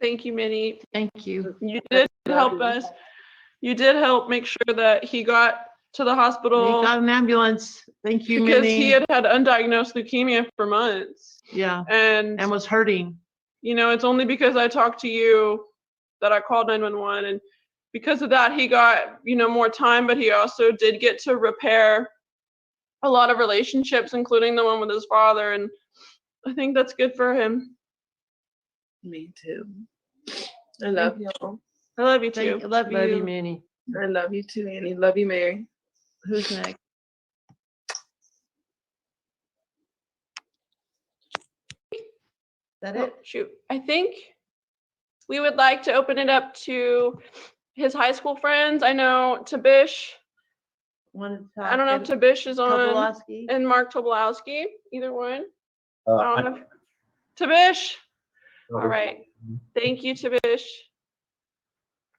Thank you, Minnie. Thank you. You did help us. You did help make sure that he got to the He hospital got an ambulance. Thank you, because Minnie. he had undiagnosed leukemia for months. Yeah, And was hurting. it's only because I talked to you that I called 911, and because of that, he got, more time, but he also did get to repair a lot of relationships, including the one with his father, and I think that's good for him. Me too. I love y'all. I love you too. Love you, Minnie. I love you too, Annie. Love you, Mary. Who's next? That Oh, it? shoot. I think we would like to open it up to his high school friends. I know Tabish. I don't know if Tabish is on. Tobolowski? And Mark Tobolowski. Either one. Uh, I don't know. Tabish. All right. Thank you, Tabish.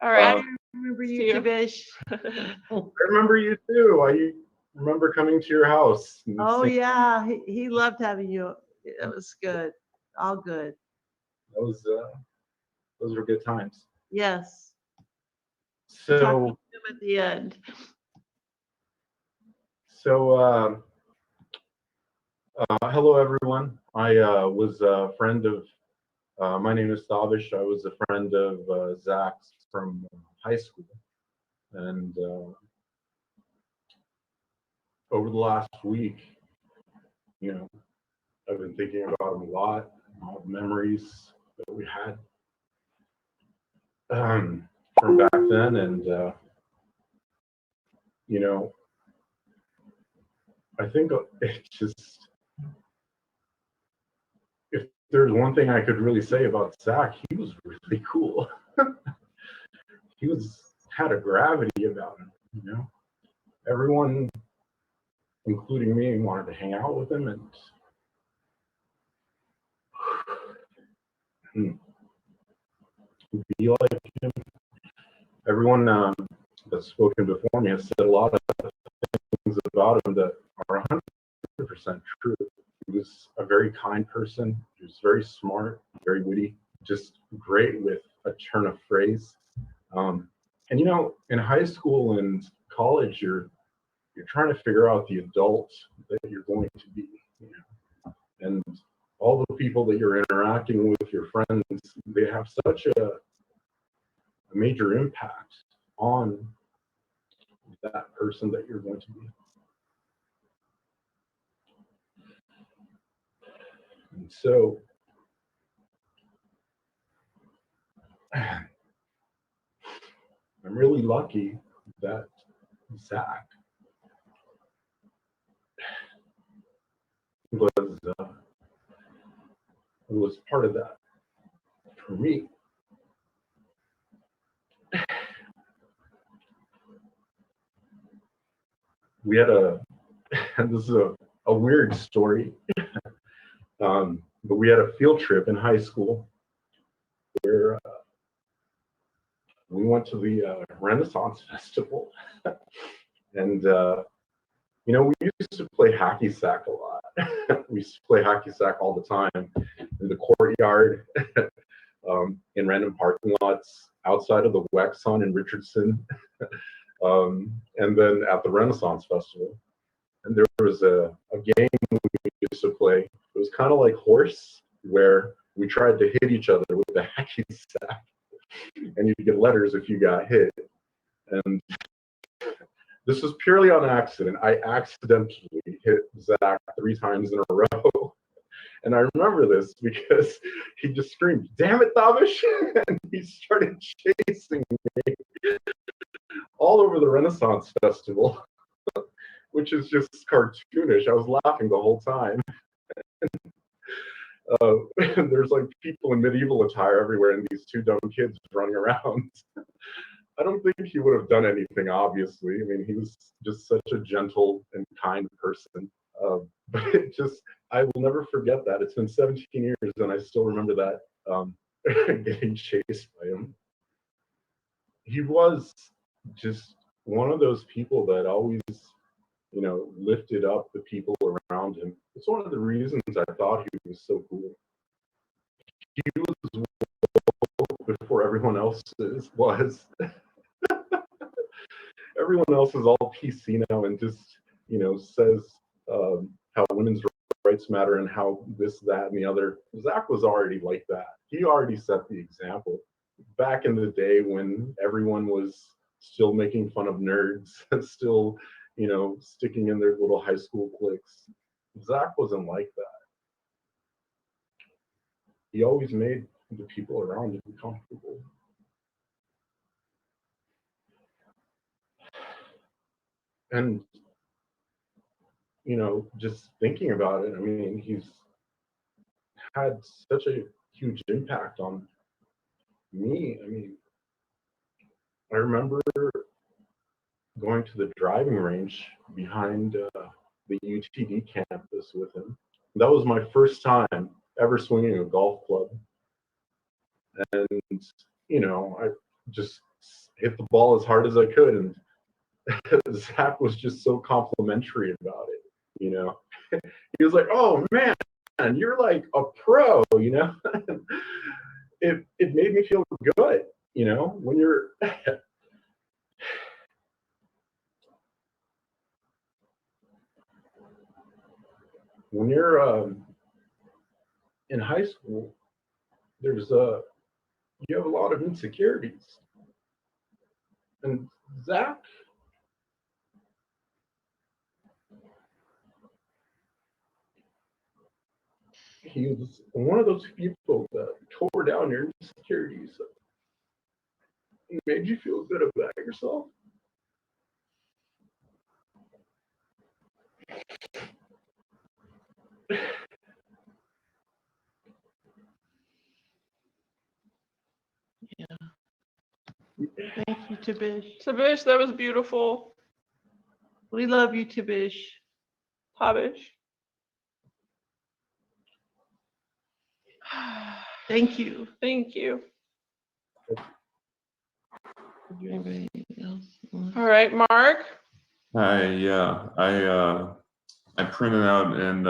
All right. I remember See you, you. Tabish. I remember you too. I remember coming to your house. and Oh seeing- yeah, he loved having you. It was good. All good. That was those were good times. Yes. So Talking to him at the end. hello everyone. I was a friend of. My name is Stavish. I was a friend of Zach's from high school, and over the last week, I've been thinking about him a lot. All the memories that we had from back then, and I think it just, if there's one thing I could really say about Zach, he was really cool. He had a gravity about him, Everyone, including me, wanted to hang out with him and be like him. Everyone that's spoken before me has said a lot of things about him that are 100% true. He was a very kind person. He was very smart, very witty, just great with a turn of phrase. And in high school and college, you're trying to figure out the adult that you're going to be, and all the people that you're interacting with, your friends, they have such a major impact on that person that you're going to be. And so I'm really lucky that Zach was part of that for me. We had this is a weird story, but we had a field trip in high school where we went to the Renaissance Festival, and we used to play hacky sack a lot. We used to play hacky sack all the time in the courtyard, in random parking lots, outside of the Wexon in Richardson, and then at the Renaissance Festival. And there was a game we used to play. It was kind of like horse, where we tried to hit each other with the hacky sack, and you'd get letters if you got hit. And this was purely on accident. I accidentally hit Zach 3 times in a row. And I remember this because he just screamed, "Damn it, Tavish!" And he started chasing me all over the Renaissance Festival, which is just cartoonish. I was laughing the whole time. There's like people in medieval attire everywhere and these 2 dumb kids running around. I don't think he would have done anything, obviously. I mean, he was just such a gentle and kind person. But I will never forget that. It's been 17 years and I still remember that, getting chased by him. He was just one of those people that always, lifted up the people around him. It's one of the reasons I thought he was so cool. He was everyone else's was. Everyone else is all PC now and just, says how women's rights matter and how this, that, and the other. Zach was already like that. He already set the example. Back in the day when everyone was still making fun of nerds, still, sticking in their little high school cliques, Zach wasn't like that. He always made the people around him comfortable. And, just thinking about it, I mean, he's had such a huge impact on me. I mean, I remember going to the driving range behind the UTD campus with him. That was my first time ever swinging a golf club. And, I just hit the ball as hard as I could. And Zach was just so complimentary about it, He was like, "Oh man, you're like a pro," It made me feel good, when you're when you're in high school, there's you have a lot of insecurities. And Zach, he was one of those people that tore down your insecurities and made you feel good about yourself. Thank you, Tabish. Tabish, that was beautiful. We love you, Tabish. Tabish. Thank you. Thank you. Do you have anything else? All right, Mark. Yeah, I printed out and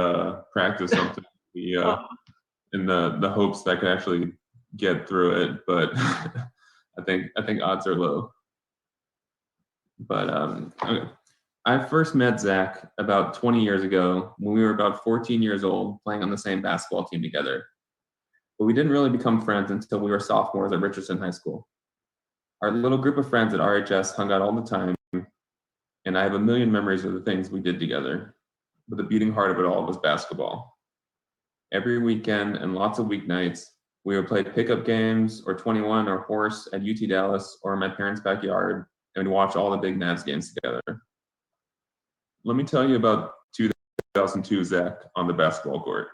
practiced something in the hopes that I could actually get through it, but I think odds are low. But okay. I first met Zach about 20 years ago when we were about 14 years old, playing on the same basketball team together. But we didn't really become friends until we were sophomores at Richardson High School. Our little group of friends at RHS hung out all the time, and I have a million memories of the things we did together. But the beating heart of it all was basketball. Every weekend and lots of weeknights, we would play pickup games or 21 or horse at UT Dallas or in my parents' backyard, and we'd watch all the big Nats games together. Let me tell you about 2002 Zach on the basketball court.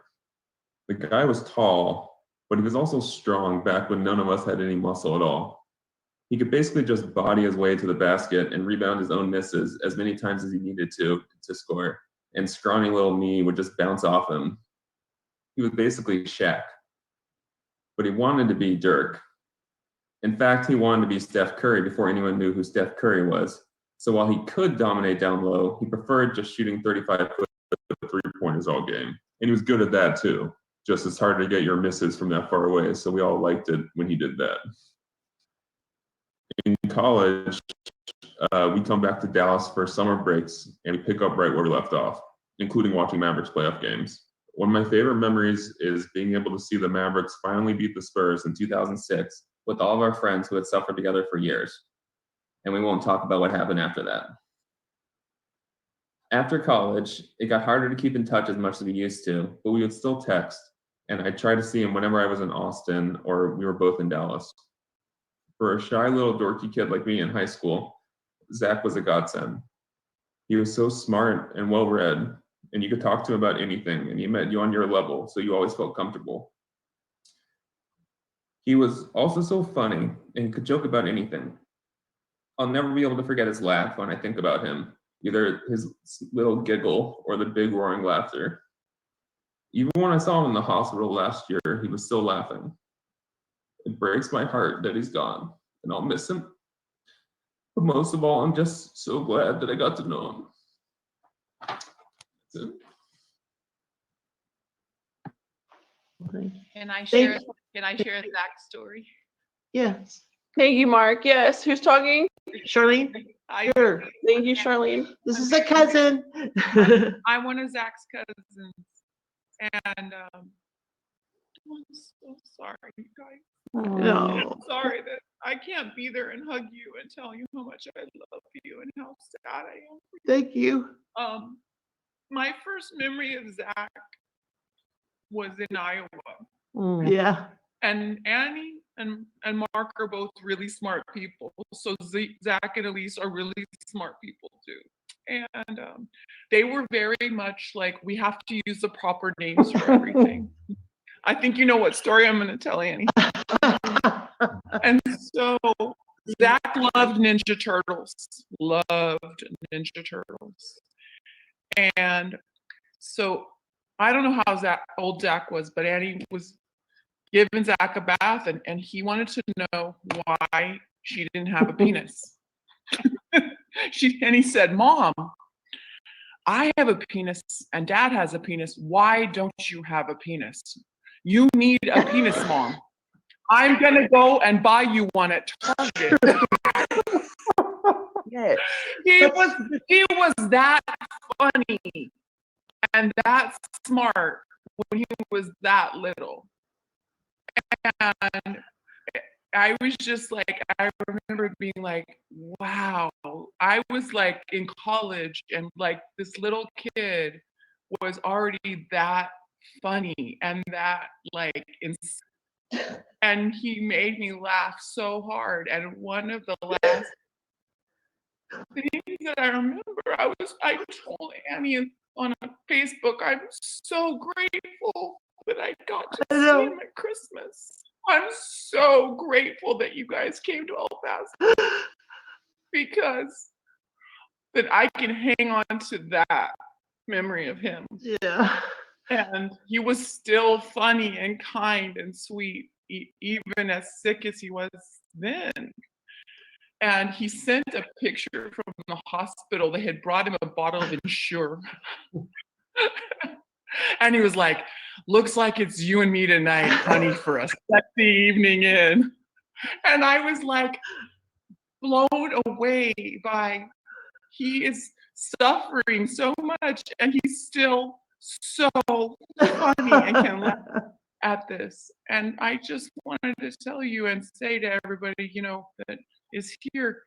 The guy was tall, but he was also strong back when none of us had any muscle at all. He could basically just body his way to the basket and rebound his own misses as many times as he needed to score, and scrawny little me would just bounce off him. He was basically Shaq, but he wanted to be Dirk. In fact, he wanted to be Steph Curry before anyone knew who Steph Curry was. So while he could dominate down low, he preferred just shooting 35-foot three-pointers all game. And he was good at that too. Just it's hard to get your misses from that far away, so we all liked it when he did that. In college, we come back to Dallas for summer breaks and we pick up right where we left off, including watching Mavericks playoff games. One of my favorite memories is being able to see the Mavericks finally beat the Spurs in 2006 with all of our friends who had suffered together for years. And we won't talk about what happened after that. After college, it got harder to keep in touch as much as we used to, but we would still text, and I'd try to see him whenever I was in Austin or we were both in Dallas. For a shy little dorky kid like me in high school, Zach was a godsend. He was so smart and well-read, and you could talk to him about anything, and he met you on your level, so you always felt comfortable. He was also so funny and could joke about anything. I'll never be able to forget his laugh when I think about him, either his little giggle or the big roaring laughter. Even when I saw him in the hospital last year, he was still laughing. It breaks my heart that he's gone, and I'll miss him. But most of all, I'm just so glad that I got to know him. That's it. Can I share Zach's story? Yes. Thank you, Mark. Yes, who's talking? Charlene? Sure. Thank you, Charlene. This is a cousin. I'm one of Zach's cousins, and I'm so sorry, you guys. No. I'm sorry that I can't be there and hug you and tell you how much I love you and how sad I am. Thank you. My first memory of Zach was in Iowa, Yeah. and Annie and Mark are both really smart people. So Zach and Elise are really smart people too. And they were very much like, we have to use the proper names for everything. I think you know what story I'm going to tell, Annie. And so Zach loved Ninja Turtles, And so I don't know how old Zach was, but Annie was giving Zach a bath, and he wanted to know why she didn't have a penis. And he said, Mom, I have a penis and Dad has a penis. Why don't you have a penis? You need a penis, Mom. I'm gonna go and buy you one at Target. Yes. He was that funny and that smart when he was that little. And I was just like, I remember being like, wow. I was like in college, and like this little kid was already that funny and that like and he made me laugh so hard. And one of the last things that I remember, I told Annie on Facebook, I'm so grateful that I got to see him at Christmas. I'm so grateful that you guys came to El Paso, because that I can hang on to that memory of him. Yeah. And he was still funny and kind and sweet, even as sick as he was then. And he sent a picture from the hospital. They had brought him a bottle of Ensure. And he was like, looks like it's you and me tonight, honey, for a sexy evening in. And I was like blown away by, he is suffering so much and he's still so funny and can laugh at this. And I just wanted to tell you and say to everybody, that is here,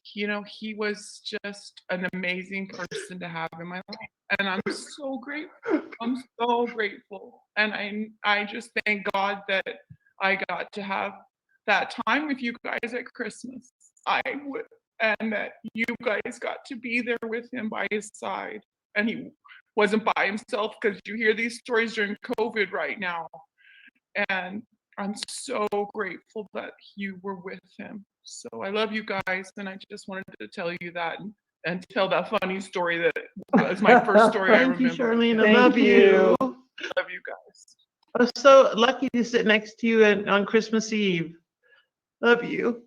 he was just an amazing person to have in my life. And I'm so grateful. I'm so grateful. And I just thank God that I got to have that time with you guys at Christmas. And that you guys got to be there with him by his side. And he wasn't by himself, because you hear these stories during COVID right now. And I'm so grateful that you were with him. So I love you guys, and I just wanted to tell you that and tell that funny story that was my first story I remember. Thank you, Charlene. I love you. Love you guys. I was so lucky to sit next to you on Christmas Eve. Love you.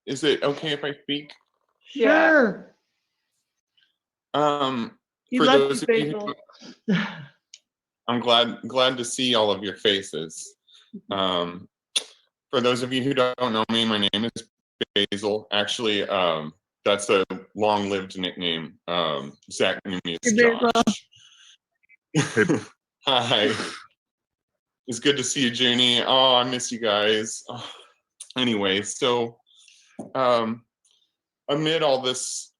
Is it okay if I speak? Sure. He For loves those you, of you Basil. I'm glad to see all of your faces. For those of you who don't know me, my name is Basil. Actually, that's a long-lived nickname. Zach knew me as Josh. Hi. It's good to see you, Junie. Oh, I miss you guys. Oh. Anyway, so amid all this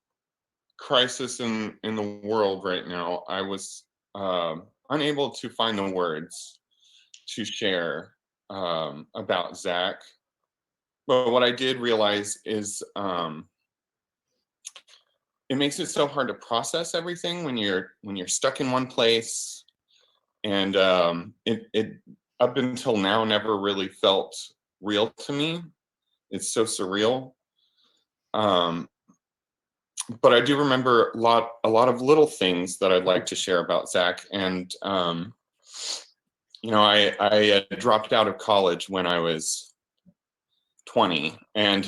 crisis in the world right now, I was unable to find the words to share about Zach. But what I did realize is it makes it so hard to process everything when you're stuck in one place, and it up until now never really felt real to me. It's so surreal. But I do remember a lot of little things that I'd like to share about Zach. And I dropped out of college when I was 20, and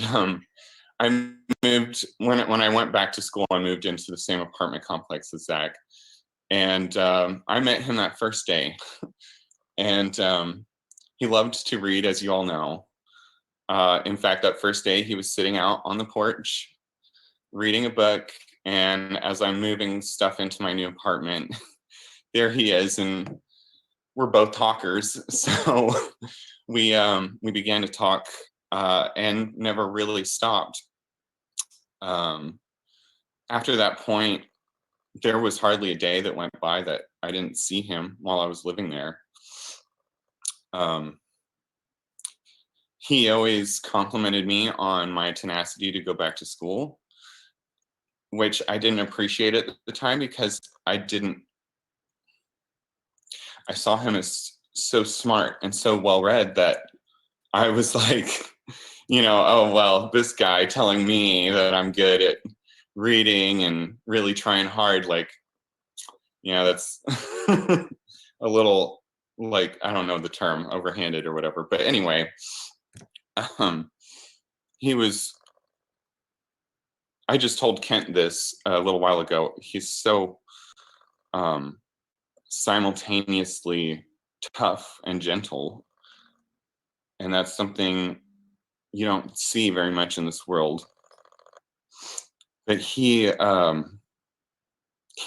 I moved when I went back to school. I moved into the same apartment complex as Zach, and I met him that first day, and He loved to read, as you all know. In fact, that first day he was sitting out on the porch reading a book, and as I'm moving stuff into my new apartment, there he is, and we're both talkers, so we began to talk and never really stopped. After that point, there was hardly a day that went by that I didn't see him while I was living there. He always complimented me on my tenacity to go back to school, which I didn't appreciate at the time because I saw him as so smart and so well read that I was like, oh, well, this guy telling me that I'm good at reading and really trying hard, like, that's a little, like, I don't know the term, overhanded or whatever. But anyway, I just told Kent this a little while ago. He's so simultaneously tough and gentle. And that's something you don't see very much in this world. But he and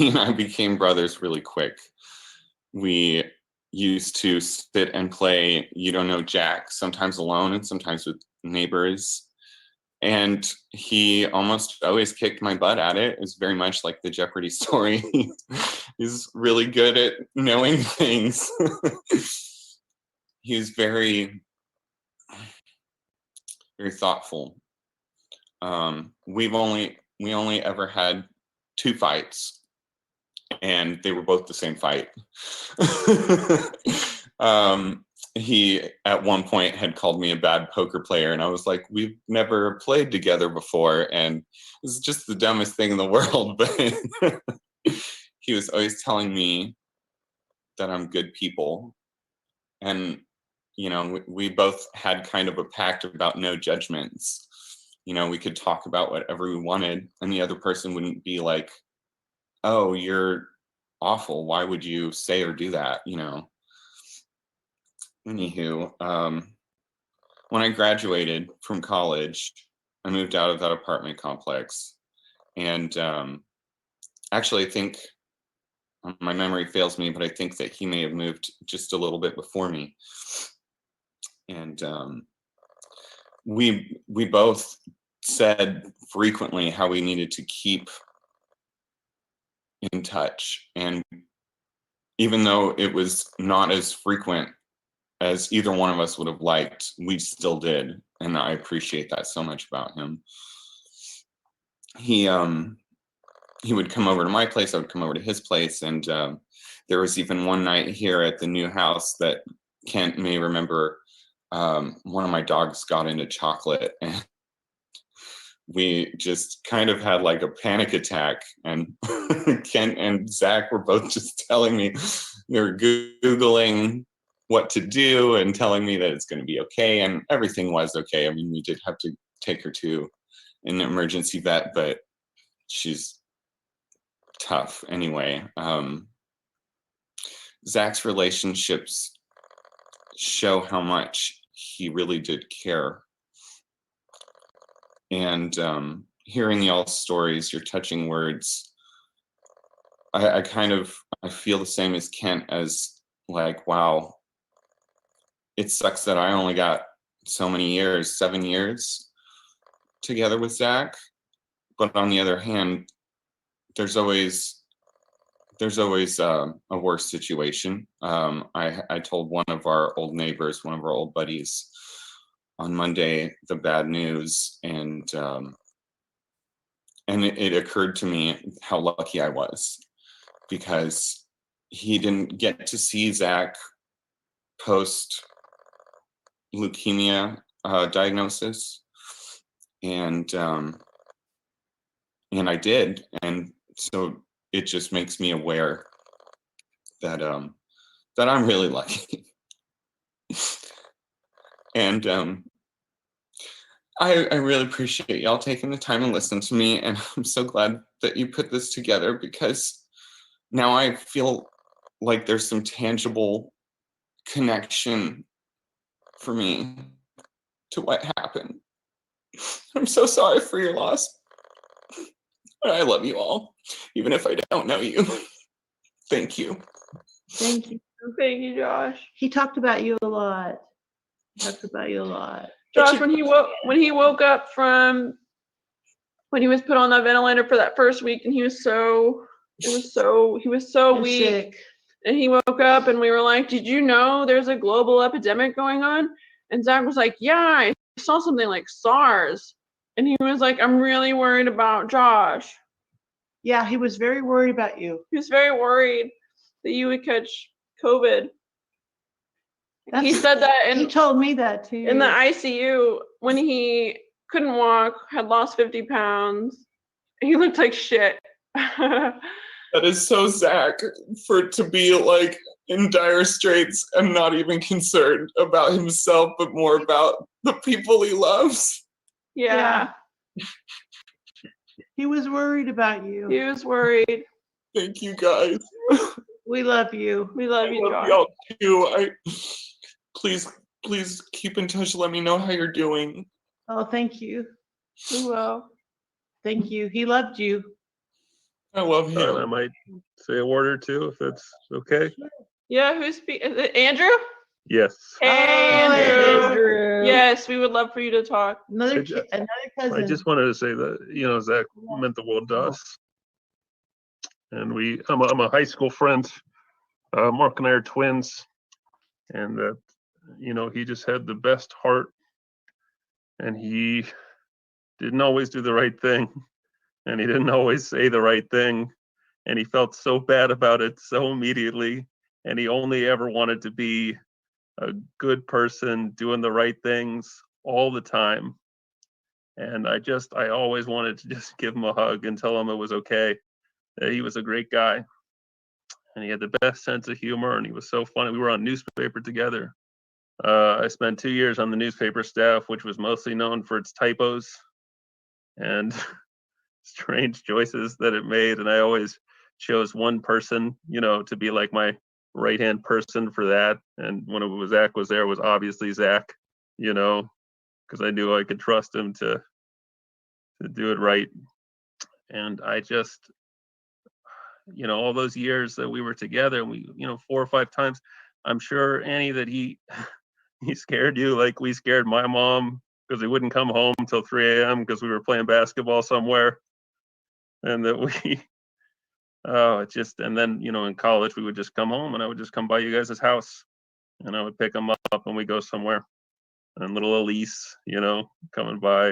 I became brothers really quick. We used to sit and play You Don't Know Jack, sometimes alone and sometimes with neighbors. And he almost always kicked my butt at it. It's very much like the Jeopardy story. He's really good at knowing things. He's very, very thoughtful. We only ever had 2 fights, and they were both the same fight. He at one point had called me a bad poker player, and I was like, we've never played together before, and this is just the dumbest thing in the world. But he was always telling me that I'm good people, and we both had kind of a pact about no judgments. We could talk about whatever we wanted, and the other person wouldn't be like, oh, you're awful, why would you say or do that? Anywho, when I graduated from college, I moved out of that apartment complex. And actually, I think my memory fails me, but I think that he may have moved just a little bit before me. And we both said frequently how we needed to keep in touch. And even though it was not as frequent as either one of us would have liked, we still did. And I appreciate that so much about him. He would come over to my place, I would come over to his place. And there was even one night here at the new house that Kent may remember, one of my dogs got into chocolate, and we just kind of had like a panic attack. And Kent and Zach were both just telling me, they were Googling what to do and telling me that it's going to be okay, and everything was okay. I mean, we did have to take her to an emergency vet, but she's tough anyway. Zach's relationships show how much he really did care. And hearing y'all's stories, your touching words, I feel the same as Kent, as like, wow, it sucks that I only got so many years, 7 years together with Zach. But on the other hand, there's always a worse situation. I told one of our old neighbors, one of our old buddies, on Monday the bad news, and it occurred to me how lucky I was, because he didn't get to see Zach post leukemia diagnosis, and I did, and so it just makes me aware that that I'm really lucky. And I really appreciate y'all taking the time and listening to me, and I'm so glad that you put this together, because now I feel like there's some tangible connection for me to what happened. I'm so sorry for your loss. But I love you all, even if I don't know you. Thank you. Thank you. Thank you, Josh. He talked about you a lot. Talked about you a lot. Josh, when he woke up from when he was put on that ventilator for that first week, and he was so weak. Sick. And he woke up and we were like, did you know there's a global epidemic going on? And Zach was like, yeah, I saw something like SARS. And he was like, I'm really worried about Josh. Yeah, he was very worried about you. He was very worried that you would catch COVID. He said that he told me that too. in the ICU when he couldn't walk, had lost 50 pounds. He looked like shit. That is so Zach for it to be like in dire straits and not even concerned about himself, but more about the people he loves. Yeah. He was worried about you. He was worried. Thank you guys. We love you. We love you, Josh. Y'all too. Please keep in touch. Let me know how you're doing. Oh, thank you. We will. Thank you. He loved you. I love I him. might say a word or two if that's okay. Yeah, who's speaking? Is it Andrew? Yes. Hey, Andrew. Yes, we would love for you to talk. Another I cousin. just wanted to say that, Zach meant the world to us. And I'm a high school friend. Mark and I are twins. And that, he just had the best heart. And he didn't always do the right thing. And he didn't always say the right thing. And he felt so bad about it so immediately. And he only ever wanted to be a good person doing the right things all the time. And I always wanted to just give him a hug and tell him it was okay. That he was a great guy. And he had the best sense of humor, and he was so funny. We were on newspaper together. I spent 2 years on the newspaper staff, which was mostly known for its typos and strange choices that it made. And I always chose one person, to be like my right-hand person for that. And when Zach was there, it was obviously Zach, because I knew I could trust him to do it right. And I just, all those years that we were together, and we, 4 or 5 times, I'm sure, Annie, that he scared you like we scared my mom, because he wouldn't come home until 3 a.m. because we were playing basketball somewhere. And that and then, in college, we would just come home and I would just come by you guys' house and I would pick him up and we go somewhere. And little Elise, coming by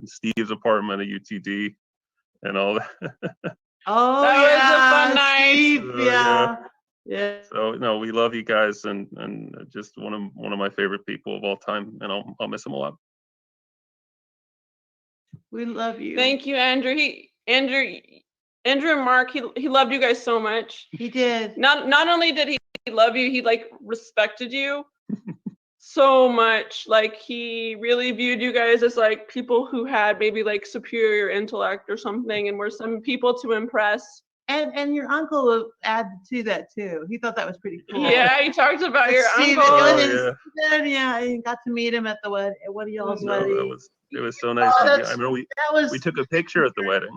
Steve's apartment at UTD and all that. Oh, That was a fun night. Steve, yeah. So no, we love you guys, and just one of my favorite people of all time, and I'll miss him a lot. We love you. Thank you, Andrew. Andrew and Mark, he loved you guys so much. He did. Not only did he love you, he respected you so much. He really viewed you guys as people who had maybe superior intellect or something, and were some people to impress. And your uncle will add to that too. He thought that was pretty cool. Yeah, he talked about your Steve, uncle. Yeah, I got to meet him at the wedding. One of y'all's No, weddings. it was so nice. I remember we took a picture at the wedding.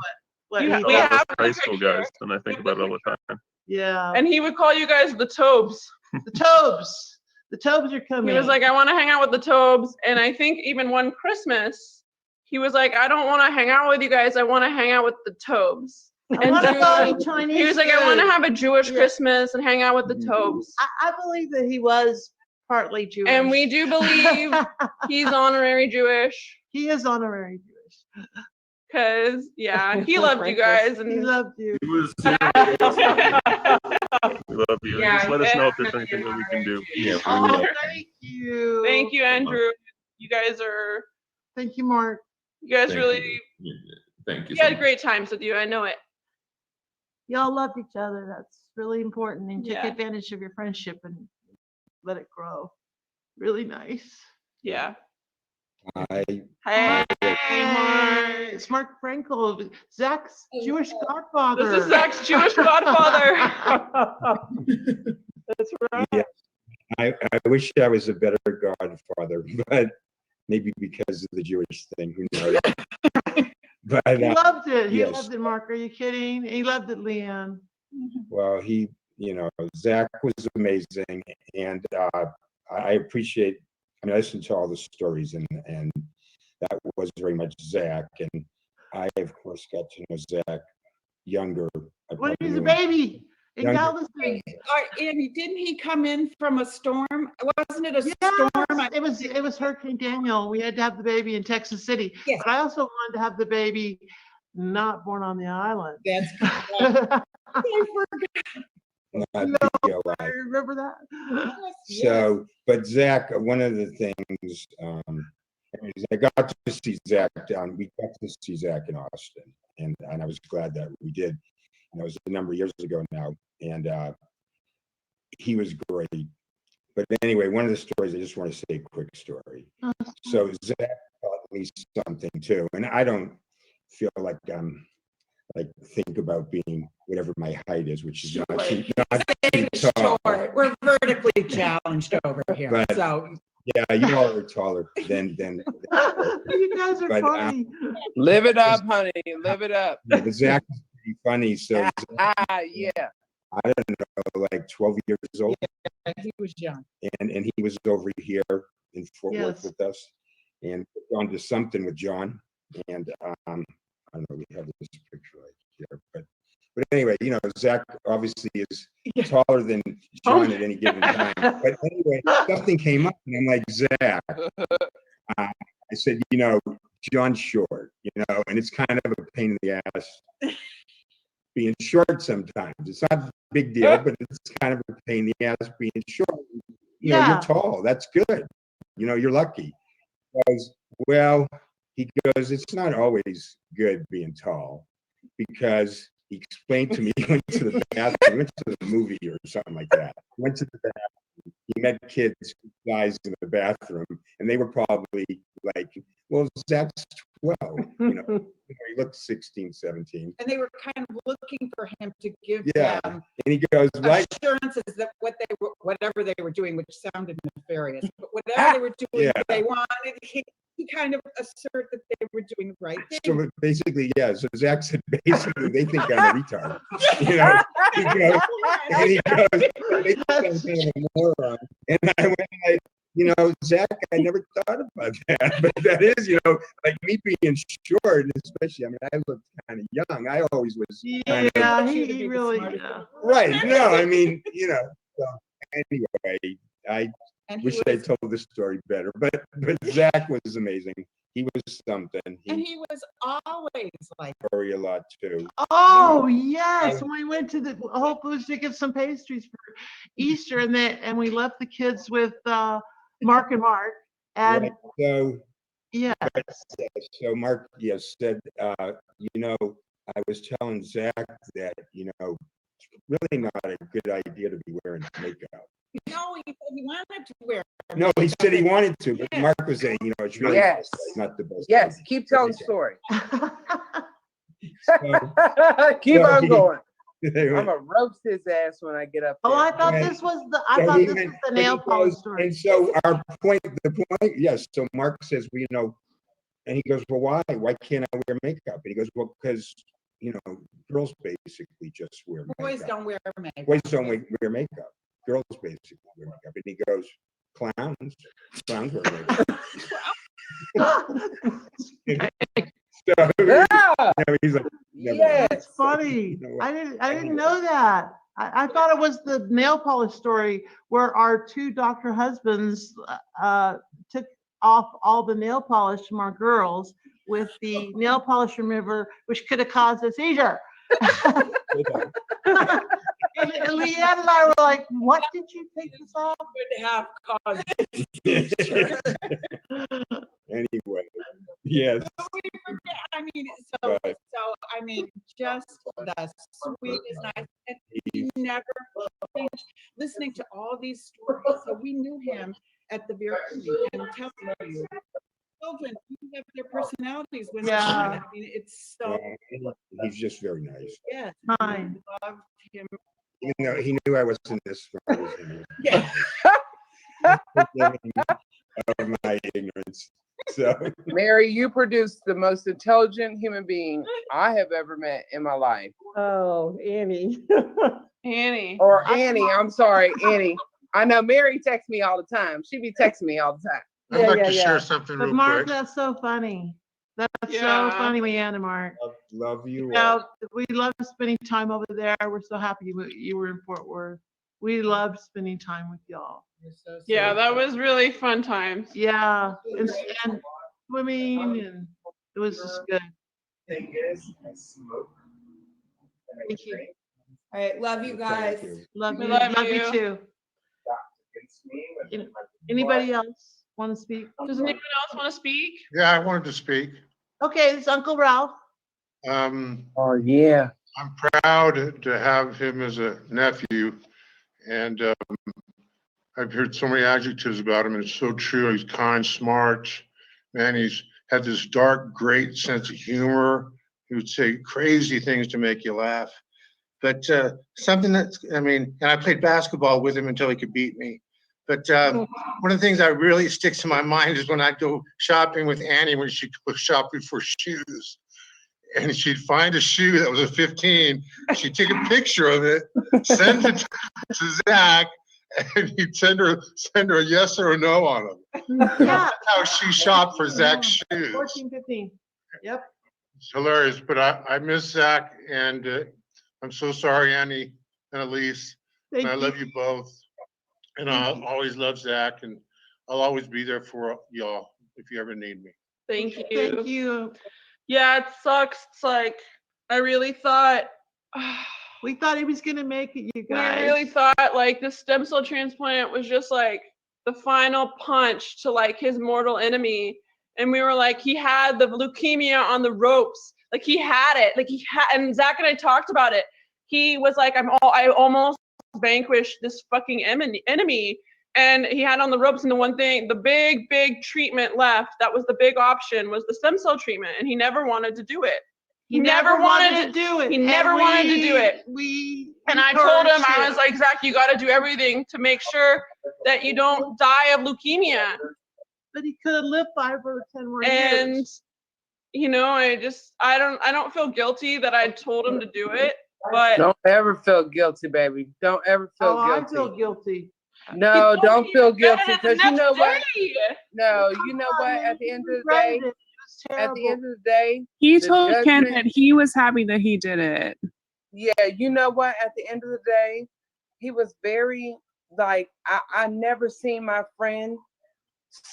We All have those a high school picture. guys, and I think about it all the time. Yeah. And he would call you guys the Tobes. The Tobes. The Tobes are coming. He was like, I want to hang out with the Tobes. And I think even one Christmas, he was like, I don't want to hang out with you guys. I want to hang out with the Tobes. I want to go eat Chinese. He was like, I want to have a Jewish Christmas and hang out with the Tobes. I believe that he was partly Jewish. And we do believe he's honorary Jewish. He is honorary Jewish. Because, he loved you guys. And he loved you. He was. We love you. Yeah, Just let us know if there's anything that we can do. Yeah. Oh, thank you. Thank you, Andrew. You guys are. Thank you, Mark. You guys Thank really. you. Thank you. We so had much. great times with you. I know it. Y'all loved each other. That's really important. And took Yeah. advantage of your friendship and let it grow. Really nice. Yeah. Hi. Hey, Mark. It's Mark Frankel, Zach's Jewish godfather. This is Zach's Jewish godfather. That's right. Yeah. I wish I was a better godfather, but maybe because of the Jewish thing, who knows? But He loved it. He yes. loved it, Mark. Are you kidding? He loved it, Leanne. Well, Zach was amazing, and I appreciate. I mean, I listened to all the stories, and that was very much Zach. And I, of course, got to know Zach younger. When he was a baby in Younger. Galveston. Andy, didn't he come in from a storm? Wasn't it a Yes, storm? it was Hurricane Daniel. We had to have the baby in Texas City. Yes. But I also wanted to have the baby not born on the island. That's correct. I forgot. Not No, be alive. I remember that. So, but Zach, one of the things, I got to see Zach down. We got to see Zach in Austin, and I was glad that we did. It was a number of years ago now, and he was great. But anyway, one of the stories, I just want to say a quick story. So Zach taught me something too, and I don't feel like think about being whatever my height is, which is not too tall. We're vertically challenged over here. But- So Yeah, you all are taller than You guys are But, funny. Live it up, honey. Live it up. but Zach is pretty funny. So Yeah. I don't know, like 12 years old, he was young. and he was over here in Fort Worth Yes. with us, and gone to something with John, and I don't know, we have this picture right here, but anyway, Zach obviously is taller than John at any given time. But anyway, something came up, and I'm like, Zach, I said, John's short, and it's kind of a pain in the ass being short sometimes. It's not a big deal, but it's kind of a pain in the ass being short. Yeah. You're tall. That's good. You're lucky. He goes, it's not always good being tall, because he explained to me, he went to the bathroom, went to the movie or something like that. Went to the bathroom. He met guys in the bathroom, and they were probably like, well, Zach's 12. He looked 16, 17. And they were kind of looking for him to give Yeah. them And he goes, right? assurances that whatever they were doing, which sounded nefarious, but whatever they were doing, Yeah. they wanted, he kind of assert that they were doing the right thing. So basically, yeah. So Zach said, basically, they think I'm a retard. He goes, they think I'm kind of a moron. And I went like, Zach, I never thought about that. But that is, like me being short, and especially, I look kind of young. I always was kind Yeah, of he really. right. No, so anyway, I wish I told this story better, but Zach was amazing. He was something. And he was always like, Worry a lot too. Oh yes, when we went to the Whole Foods to get some pastries for Easter, and we left the kids with Mark and Mark, and Right. So yeah, so Mark, said, I was telling Zach that, it's really not a good idea to be wearing makeup. no, he said he wanted to wear. No, he said he wanted to, but Yeah. Mark was saying, it's really Yes. not the best. Yes. idea. Keep telling the story. So, Keep so on he- going. they I'm went- gonna roast his ass when I get up there. oh, I thought And- this was the so he nail goes- polish story. And so the point, yes. So Mark says, and he goes, well, why? Why can't I wear makeup? And he goes, well, because, girls basically just wear makeup. Boys don't wear makeup. Boys don't wear makeup. Girls basically wear makeup. And he goes, clowns wear makeup. So, he's like, never mind. That's funny. No, I didn't know that. I thought it was the nail polish story where our two doctor husbands took off all the nail polish from our girls with the nail polish remover, which could have caused a seizure. And Leanne and I were like, what did you take this off? Would have caused. Anyway, yes. Just the sweetest, nice, and he never changed. Listening to all these stories, so we knew him at the very beginning, and telling you, children, you have their personalities when they're Yeah. young. It's so, He's just very nice. yeah. Fine. Loved him. Even though he knew I wasn't this smart as him. Yeah. forgiving of my ignorance. So Mary, you produced the most intelligent human being I have ever met in my life. Oh, Annie. Annie. Or Annie, I'm sorry, Annie. I know Mary texts me all the time. She be texting me all the time. I'd like to share something But real Mark, quick. that's so funny. That's so Yeah. funny, Leanne and Mark. love you all. Now, we love spending time over there. We're so happy you were in Fort Worth. We loved spending time with y'all. Yeah, that was really fun times. Yeah, and swimming, and it was just good. Thank you. All right, love you guys. Thank you. Love We you. love Love you you. too. Anybody else want to speak? Does anyone else want to speak? Yeah, I wanted to speak. Okay, it's Uncle Ralph. Oh, yeah. I'm proud to have him as a nephew, and I've heard so many adjectives about him, and it's so true. He's kind, smart, man. He's had this dark, great sense of humor. He would say crazy things to make you laugh. But something that's, I mean, and I played basketball with him until he could beat me. But one of the things that really sticks in my mind is when I go shopping with Annie when she'd go shopping for shoes. And she'd find a shoe that was a 15. She'd take a picture of it, send it to Zach, and he'd send her a yes or a no on them. Yeah. That's how she shopped for Zach's shoes. 14, 15. Yep. It's hilarious, but I miss Zach, and I'm so sorry, Annie and Elise. And I love you both. And I'll always love Zach, and I'll always be there for y'all if you ever need me. Thank you. Thank you. Yeah, it sucks. It's like I really thought We thought he was gonna make it, you guys. we really thought like the stem cell transplant was just like the final punch to like his mortal enemy. And we were like, he had the leukemia on the ropes. Like he had it. Like and Zach and I talked about it. He was like, I almost vanquished this fucking enemy. And he had on the ropes, and the one thing, the big treatment left, that was the big option, was the stem cell treatment. And he never wanted to do it. He never wanted to do it. He never wanted to do it. And I told him, I was like, Zach, you got to do everything to make sure that you don't die of leukemia. But he could have lived 5 or 10 more And years. you know, I don't feel guilty that I told him to do it, but Don't ever feel guilty, baby. Don't ever feel Oh, guilty. I feel guilty. No, don't feel guilty the because you next know what? day. No, you know what? At the end of the day, at the end of the day, He the told Ken judgment- that he was happy that he did it. yeah, you know what? At the end of the day, he was very like I never seen my friend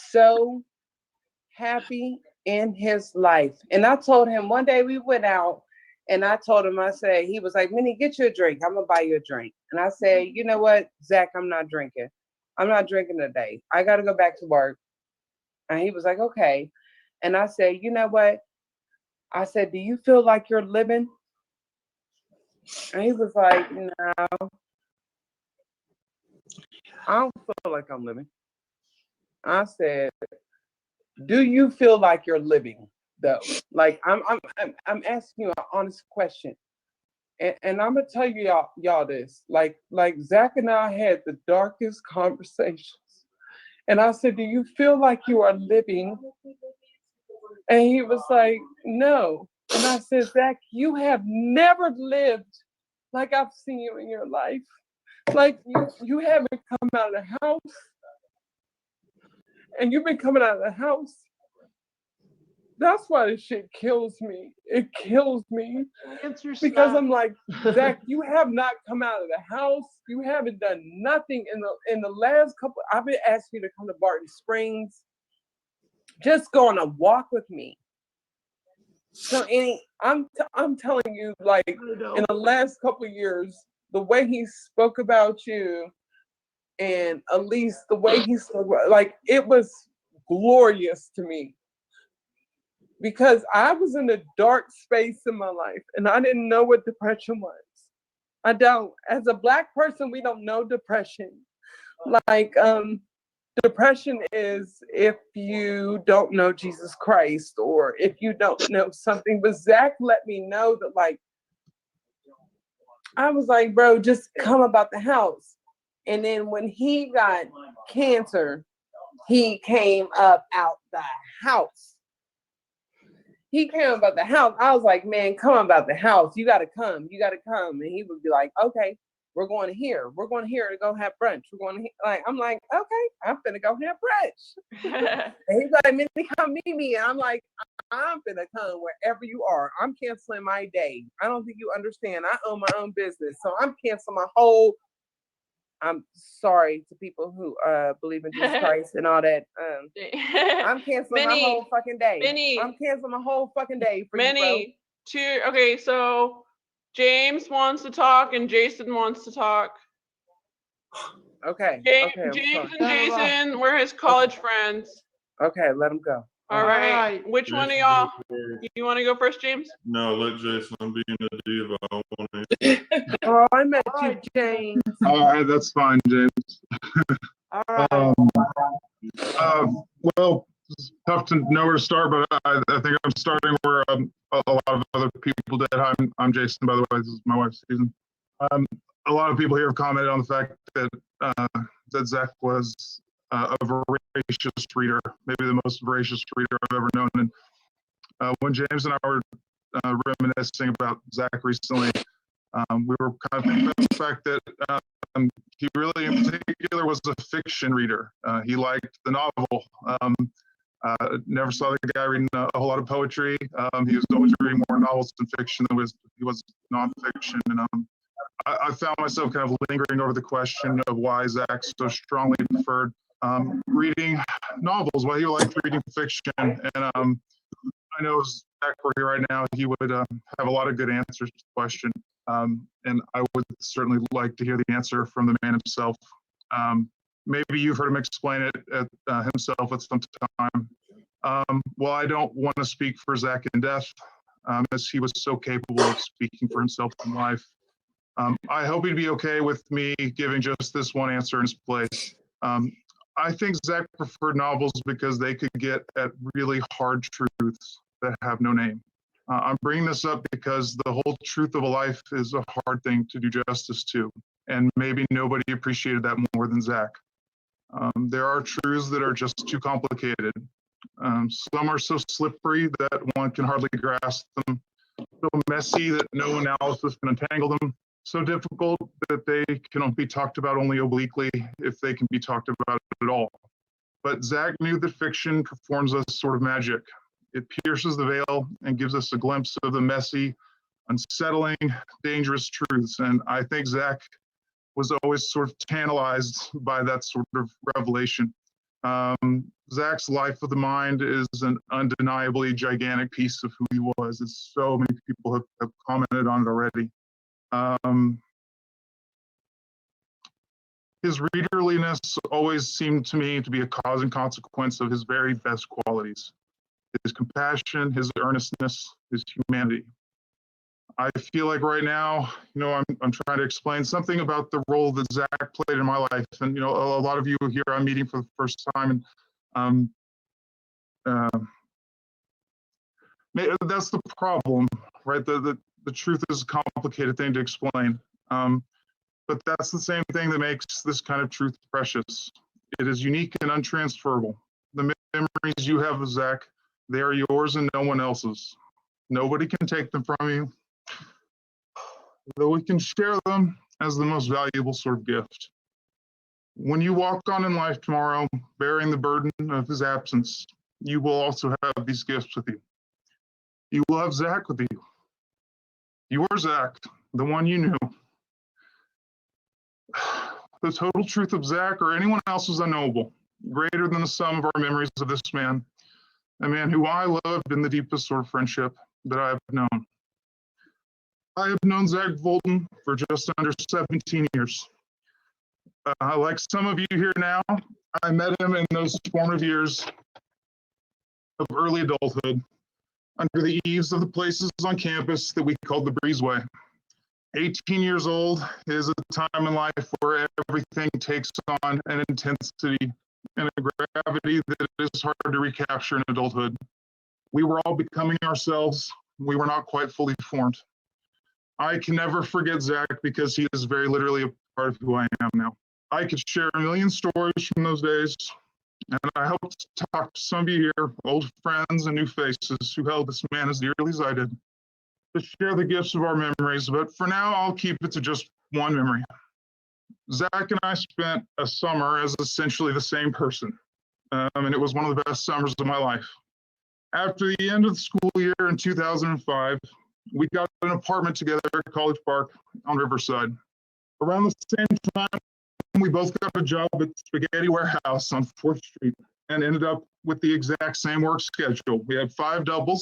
so happy in his life. And I told him one day we went out and I told him, I said, he was like, Minnie, get you a drink. I'm gonna buy you a drink. And I said, you know what, Zach, I'm not drinking. I'm not drinking today. I gotta go back to work. And he was like, okay. And I said, you know what? I said, do you feel like you're living? And he was like, no, I don't feel like I'm living. I said, do you feel like you're living though? Like I'm asking you an honest question. And I'm gonna tell you y'all this. Like Zach and I had the darkest conversations. And I said, do you feel like you are living? And he was like, no. And I said, Zach, you have never lived like I've seen you in your life. Like you haven't come out of the house. And you've been coming out of the house. That's why this shit kills me. It kills me. Because I'm like, Zach, you have not come out of the house. You haven't done nothing in the last couple. I've been asking you to come to Barton Springs. Just go on a walk with me. So I'm telling you, like in the last couple of years, the way he spoke about you, and at least the way he spoke, like it was glorious to me. Because I was in a dark space in my life and I didn't know what depression was. I don't. As a Black person, we don't know depression. Like, depression is if you don't know Jesus Christ or if you don't know something. But Zach let me know that, like, I was like, bro, just come about the house. And then when he got cancer, he came up out the house. He came about the house. I was like, man, come about the house. You gotta come. You gotta come. And he would be like, okay, we're going here. We're going here to go have brunch. We're going to like. I'm like, okay, I'm finna go have brunch. And he's like, Minnie, come meet me. And I'm like, I'm finna come wherever you are. I'm canceling my day. I don't think you understand. I own my own business, so I'm canceling my whole. I'm sorry to people who believe in Jesus Christ and all that. I'm canceling my whole fucking day. I'm canceling my whole fucking day for you, bro. Okay, so James wants to talk and Jason wants to talk. Okay. James Okay, and Jason, we're his college friends. Okay, let them go. All right. Which one of y'all? You want to go first, James? No, let Jason. I'm being a diva. I don't want to. Oh, I met you, James. All right, that's fine, James. All right. Well, it's tough to know where to start, but I think I'm starting where a lot of other people did. I'm Jason, by the way. This is my wife, Susan. A lot of people here have commented on the fact that that Zach was a voracious reader, maybe the most voracious reader I've ever known. And when James and I were reminiscing about Zach recently, we were kind of thinking about the fact that he really, in particular, was a fiction reader. He liked the novel. Never saw the guy reading a whole lot of poetry. He was always reading more novels than fiction than he was nonfiction. And I found myself kind of lingering over the question of why Zach so strongly preferred reading novels, why he liked reading fiction. And I know if Zach were here right now, he would have a lot of good answers to the question. And I would certainly like to hear the answer from the man himself. Maybe you've heard him explain it himself at some time. Well, I don't want to speak for Zach in death, as he was so capable of speaking for himself in life. I hope he'd be okay with me giving just this one answer in his place. I think Zach preferred novels because they could get at really hard truths that have no name. I'm bringing this up because the whole truth of a life is a hard thing to do justice to, and maybe nobody appreciated that more than Zach. There are truths that are just too complicated. Some are so slippery that one can hardly grasp them, so messy that no analysis can untangle them, so difficult that they cannot be talked about only obliquely if they can be talked about at all. But Zach knew that fiction performs a sort of magic. It pierces the veil and gives us a glimpse of the messy, unsettling, dangerous truths. And I think Zach was always sort of tantalized by that sort of revelation. Zach's Life of the Mind is an undeniably gigantic piece of who he was, as so many people have commented on it already. His readerliness always seemed to me to be a cause and consequence of his very best qualities. His compassion, his earnestness, his humanity. I feel like right now, I'm trying to explain something about the role that Zach played in my life. And, a lot of you here I'm meeting for the first time. And that's the problem, right? The truth is a complicated thing to explain. But that's the same thing that makes this kind of truth precious. It is unique and untransferable. The memories you have of Zach, they are yours and no one else's. Nobody can take them from you, though we can share them as the most valuable sort of gift. When you walk on in life tomorrow, bearing the burden of his absence, you will also have these gifts with you. You will have Zach with you. Your Zach, the one you knew. The total truth of Zach or anyone else is unknowable, greater than the sum of our memories of this man, a man who I loved in the deepest sort of friendship that I have known. I have known Zach Fulton for just under 17 years. Like some of you here now, I met him in those formative years of early adulthood under the eaves of the places on campus that we called the Breezeway. 18 years old is a time in life where everything takes on an intensity and a gravity that is hard to recapture in adulthood. We were all becoming ourselves. We were not quite fully formed. I can never forget Zach because he is very literally a part of who I am now. I could share a million stories from those days, and I hope to talk to some of you here, old friends and new faces who held this man as dearly as I did, to share the gifts of our memories. But for now, I'll keep it to just one memory. Zach and I spent a summer as essentially the same person, and it was one of the best summers of my life. After the end of the school year in 2005, we got an apartment together at College Park on Riverside. Around the same time, we both got a job at Spaghetti Warehouse on 4th Street and ended up with the exact same work schedule. We had 5 double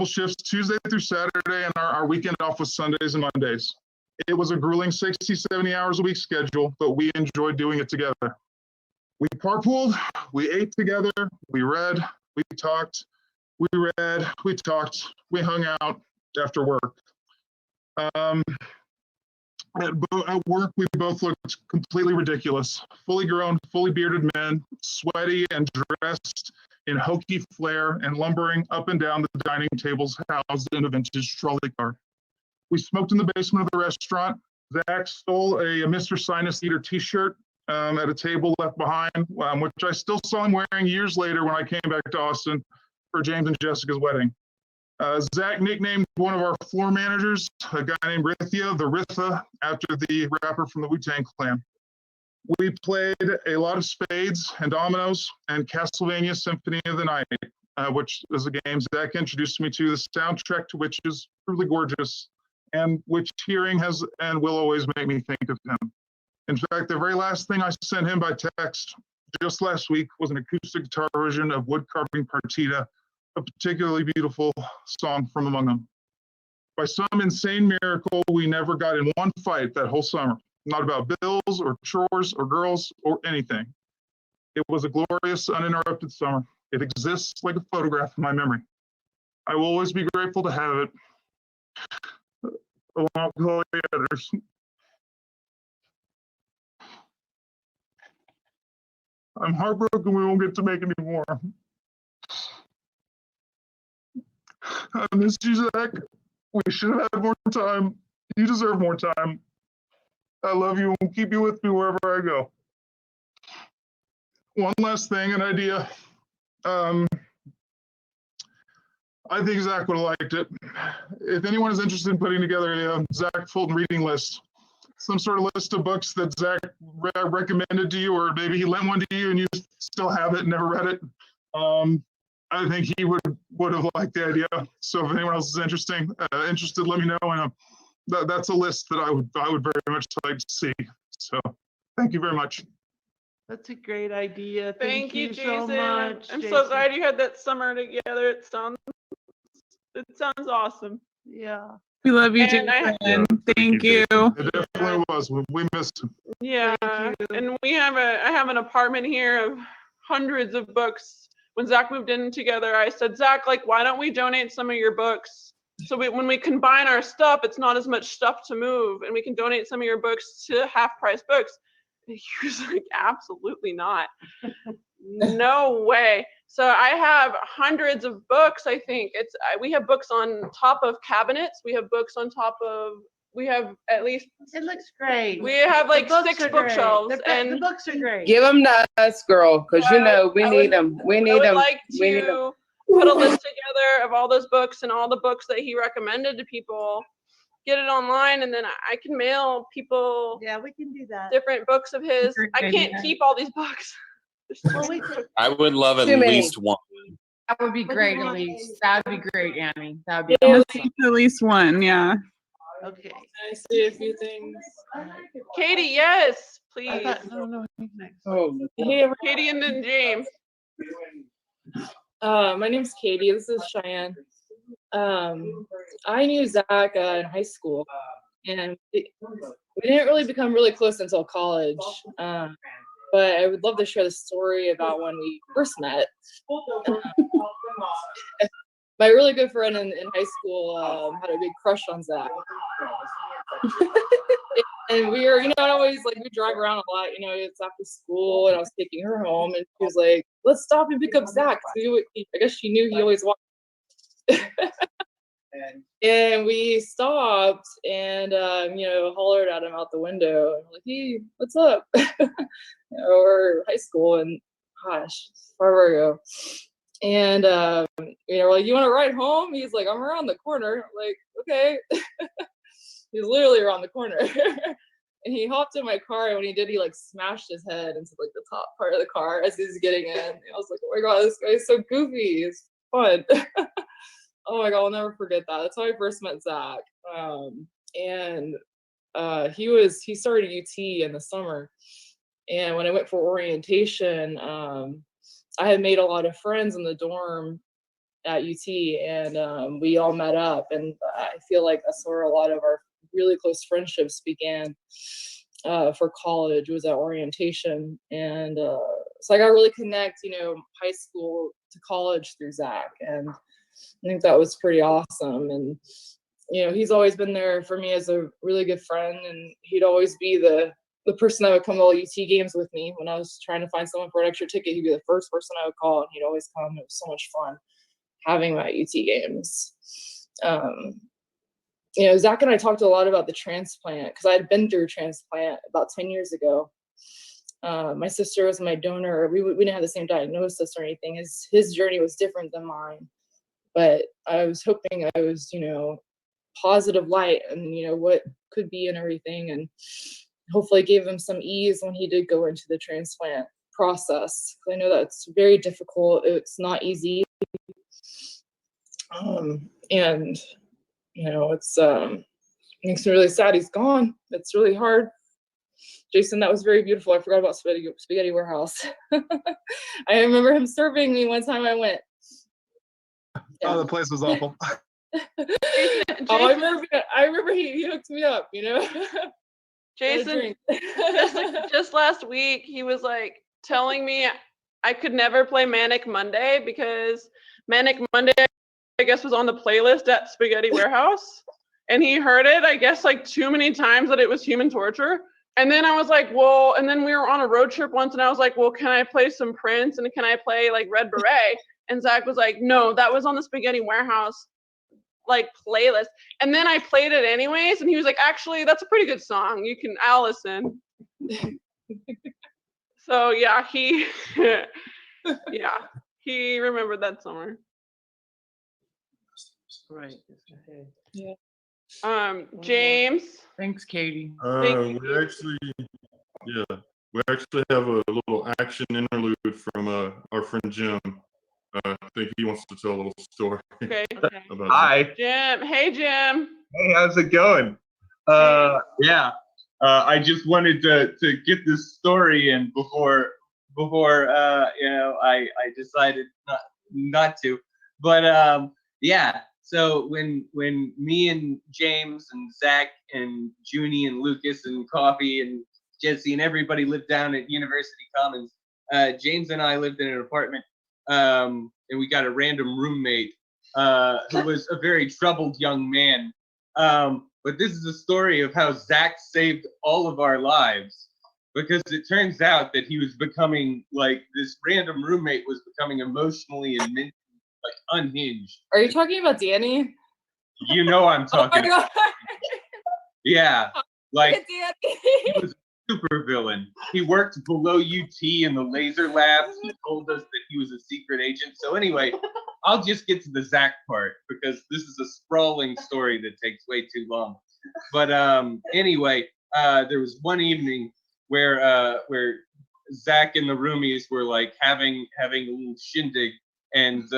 shifts Tuesday through Saturday, and our weekend off was Sundays and Mondays. It was a grueling 60, 70 hours a week schedule, but we enjoyed doing it together. We carpooled, we ate together, we read, we talked, we read, we talked, we hung out after work. At work, we both looked completely ridiculous. Fully grown, fully bearded men, sweaty and dressed in hokey flair and lumbering up and down the dining tables housed in a vintage trolley car. We smoked in the basement of the restaurant. Zach stole a Mr. Sinus Eater t-shirt at a table left behind, which I still saw him wearing years later when I came back to Austin for James and Jessica's wedding. Zach nicknamed one of our floor managers, a guy named Rithia, the Ritha, after the rapper from the Wu-Tang Clan. We played a lot of spades and dominoes and Castlevania Symphony of the Night, which is a game Zach introduced me to, the soundtrack to which is truly gorgeous, and which hearing has and will always make me think of him. In fact, the very last thing I sent him by text just last week was an acoustic guitar version of Wood Carving Partita, a particularly beautiful song from among them. By some insane miracle, we never got in one fight that whole summer, not about bills or chores or girls or anything. It was a glorious, uninterrupted summer. It exists like a photograph in my memory. I will always be grateful to have it, along with all the others. I'm heartbroken we won't get to make any more. I miss you, Zach. We should have had more time. You deserve more time. I love you and will keep you with me wherever I go. One last thing, an idea. I think Zach would have liked it. If anyone is interested in putting together a Zach Fulton reading list, some sort of list of books that Zach recommended to you, or maybe he lent one to you and you still have it and never read it, I think he would have liked the idea. So if anyone else is interested, let me know. And that's a list that I would very much like to see. So thank you very much. That's a great idea. Thank you, so Jason. much. I'm Jason. so glad you had that summer together. It sounds awesome. Yeah. We love you, And Jason. Thank you. It definitely was. We missed him. Yeah, and I have an apartment here of hundreds of books. When Zach moved in together, I said, Zach, like, why don't we donate some of your books? So when we combine our stuff, it's not as much stuff to move, and we can donate some of your books to half-price books. And he was like, absolutely not. No way. So I have hundreds of books. I think we have books on top of cabinets. We have books on top of. We have at least. It looks great. We have like The books 6 are bookshelves, great. The books are great. Give them to us, girl, because you know we need them. We need them. I would like to put a list together of all those books and all the books that he recommended to people. Get it online, and then I can mail people. Yeah, we can do that. Different books of his. I can't keep all these books. I would love at Too many. least one. That would be great, Elise. That would be great, Annie. That would be At awesome. least one, yeah. Okay. Can I say a few things? Katie, yes, please. No, next. Oh, hey, Katie and then James. my name's Katie. This is Cheyenne. I knew Zach in high school, and we didn't really become really close until college. But I would love to share the story about when we first met. My really good friend in high school had a big crush on Zach. And we were, always like, we drive around a lot, it's after school, and I was taking her home, and she was like, let's stop and pick up Zach. I guess she knew he always walked. And we stopped and, hollered at him out the window. And we're like, hey, what's up? Or high school, and gosh, forever ago. And, we're like, you want to ride home? He's like, I'm around the corner. I'm like, okay. He's literally around the corner. And he hopped in my car, and when he did, he like smashed his head into like the top part of the car as he was getting in. And I was like, oh my God, this guy's so goofy. It's fun. Oh my God, I'll never forget that. That's how I first met Zach. He started UT in the summer. And when I went for orientation, I had made a lot of friends in the dorm at UT, and we all met up. And I feel like that's where a lot of our really close friendships began for college, was at orientation. And so I got to really connect, high school to college through Zach. And I think that was pretty awesome. And, he's always been there for me as a really good friend. And he'd always be the person that would come to all UT games with me. When I was trying to find someone for an extra ticket, he'd be the first person I would call, and he'd always come. It was so much fun having him at UT games. Zach and I talked a lot about the transplant, because I had been through a transplant about 10 years ago. My sister was my donor. We didn't have the same diagnosis or anything. His journey was different than mine. But I was hoping I was, positive light and, what could be and everything. And hopefully gave him some ease when he did go into the transplant process. I know that's very difficult. It's not easy. It's makes me really sad he's gone. It's really hard. Jason, that was very beautiful. I forgot about Spaghetti Warehouse. I remember him serving me one time I went. Oh, the place was awful. Jason, I remember he hooked me up, Jason, just last week, he was like telling me I could never play Manic Monday because Manic Monday, I guess, was on the playlist at Spaghetti Warehouse. And he heard it, I guess, like too many times that it was human torture. And then I was like, well, and then we were on a road trip once, and I was like, well, can I play some Prince, and can I play like Red Beret? And Zach was like, no, that was on the Spaghetti Warehouse like playlist. And then I played it anyways, and he was like, actually, that's a pretty good song. I'll listen. So yeah, he remembered that summer. Right. Yeah. James. Thanks, Katie. We actually have a little action interlude from our friend Jim. I think he wants to tell a little story. Okay. About Hi. Jim. Hey, Jim. Hey, how's it going? I just wanted to get this story in before I decided not to. But so when me and James and Zach and Junie and Lucas and Coffee and Jesse and everybody lived down at University Commons, James and I lived in an apartment, and we got a random roommate who was a very troubled young man. But this is a story of how Zach saved all of our lives, because it turns out that he was becoming, like, this random roommate was becoming emotionally and mentally, like, unhinged. Are you talking about Danny? You know I'm talking. Oh my God. Yeah, like Danny. he was a super villain. He worked below UT in the laser labs. He told us that he was a secret agent. So anyway, I'll just get to the Zach part, because this is a sprawling story that takes way too long. But anyway, there was one evening where Zach and the roomies were like having a little shindig, and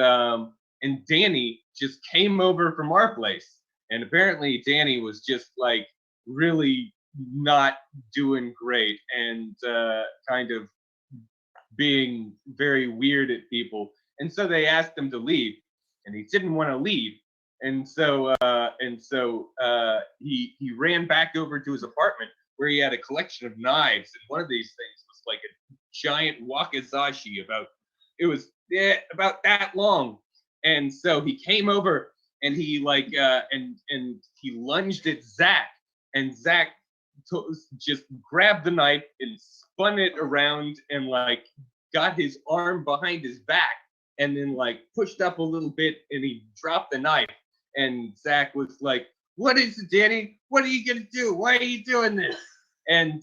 Danny just came over from our place, and apparently Danny was just like really not doing great and kind of being very weird at people. And so they asked him to leave, and he didn't want to leave. And so he ran back over to his apartment, where he had a collection of knives, and one of these things was like a giant wakizashi about that long. And so he came over, and he like and he lunged at Zach, and Zach just grabbed the knife and spun it around and like got his arm behind his back, and then like pushed up a little bit, and he dropped the knife, and Zach was like, "What is it, Danny? What are you gonna do? Why are you doing this?" And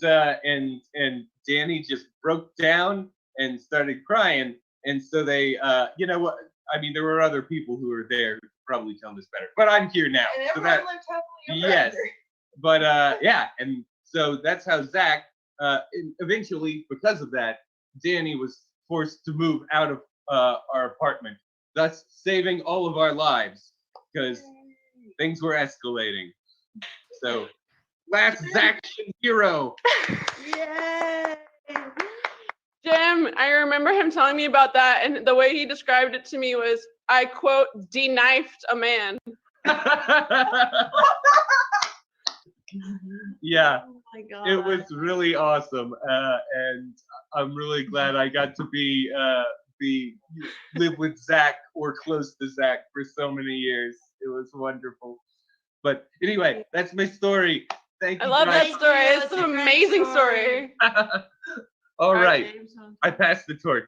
Danny just broke down and started crying. And so they, you know what? I mean, there were other people who were there who could probably tell this better, but I'm here now. And So everyone that, lived happily ever yes, after. but yeah, and so that's how Zach, eventually, because of that, Danny was forced to move out of our apartment, thus saving all of our lives because things were escalating. So, last Zaction hero. Yay! Jim, I remember him telling me about that, and the way he described it to me was, I quote, "de-knifed a man." Yeah, Oh my God. it was really awesome, and I'm really glad I got to be live with Zach or close to Zach for so many years. It was wonderful. But anyway, that's my story. Thank I you. love that guys. story. It's an amazing story. All right, James, I passed the torch.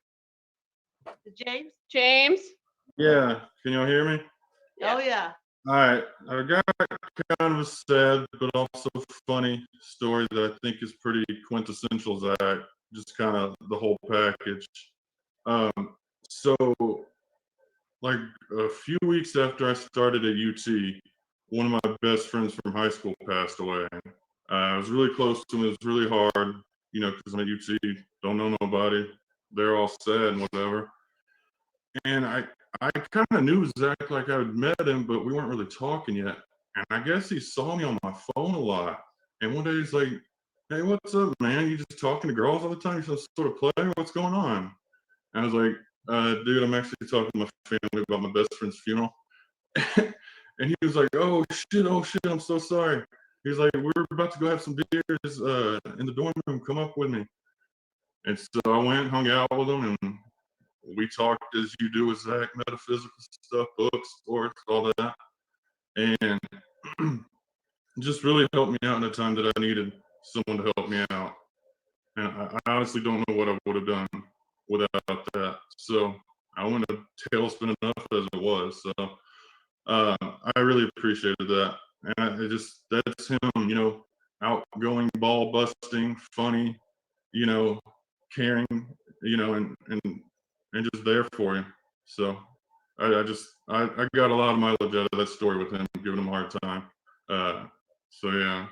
James? James? Yeah, can y'all hear me? Oh, yeah. All right, I got kind of a sad but also funny story that I think is pretty quintessential Zach, just kind of the whole package. So, like a few weeks after I started at UT, one of my best friends from high school passed away. I was really close to him. It was really hard, you know, because I'm at UT, don't know nobody. They're all sad and whatever. And I kind of knew Zach, like I had met him, but we weren't really talking yet. And I guess he saw me on my phone a lot. And one day he's like, "Hey, what's up, man? You just talking to girls all the time? You some sort of player? What's going on?" And I was like, "Dude, I'm actually talking to my family about my best friend's funeral." And he was like, oh shit, I'm so sorry. He's like, "We're about to go have some beers in the dorm room. Come up with me." And so I went, hung out with him, and we talked as you do with Zach, metaphysical stuff, books, sports, all that. And just really helped me out in a time that I needed someone to help me out. And I honestly don't know what I would have done without that. So I went a tailspin enough as it was. So I really appreciated that. And that's him, you know, outgoing, ball busting, funny, you know, caring, you know, and just there for you. So I got a lot of mileage out of that story with him, giving him a hard time. So yeah.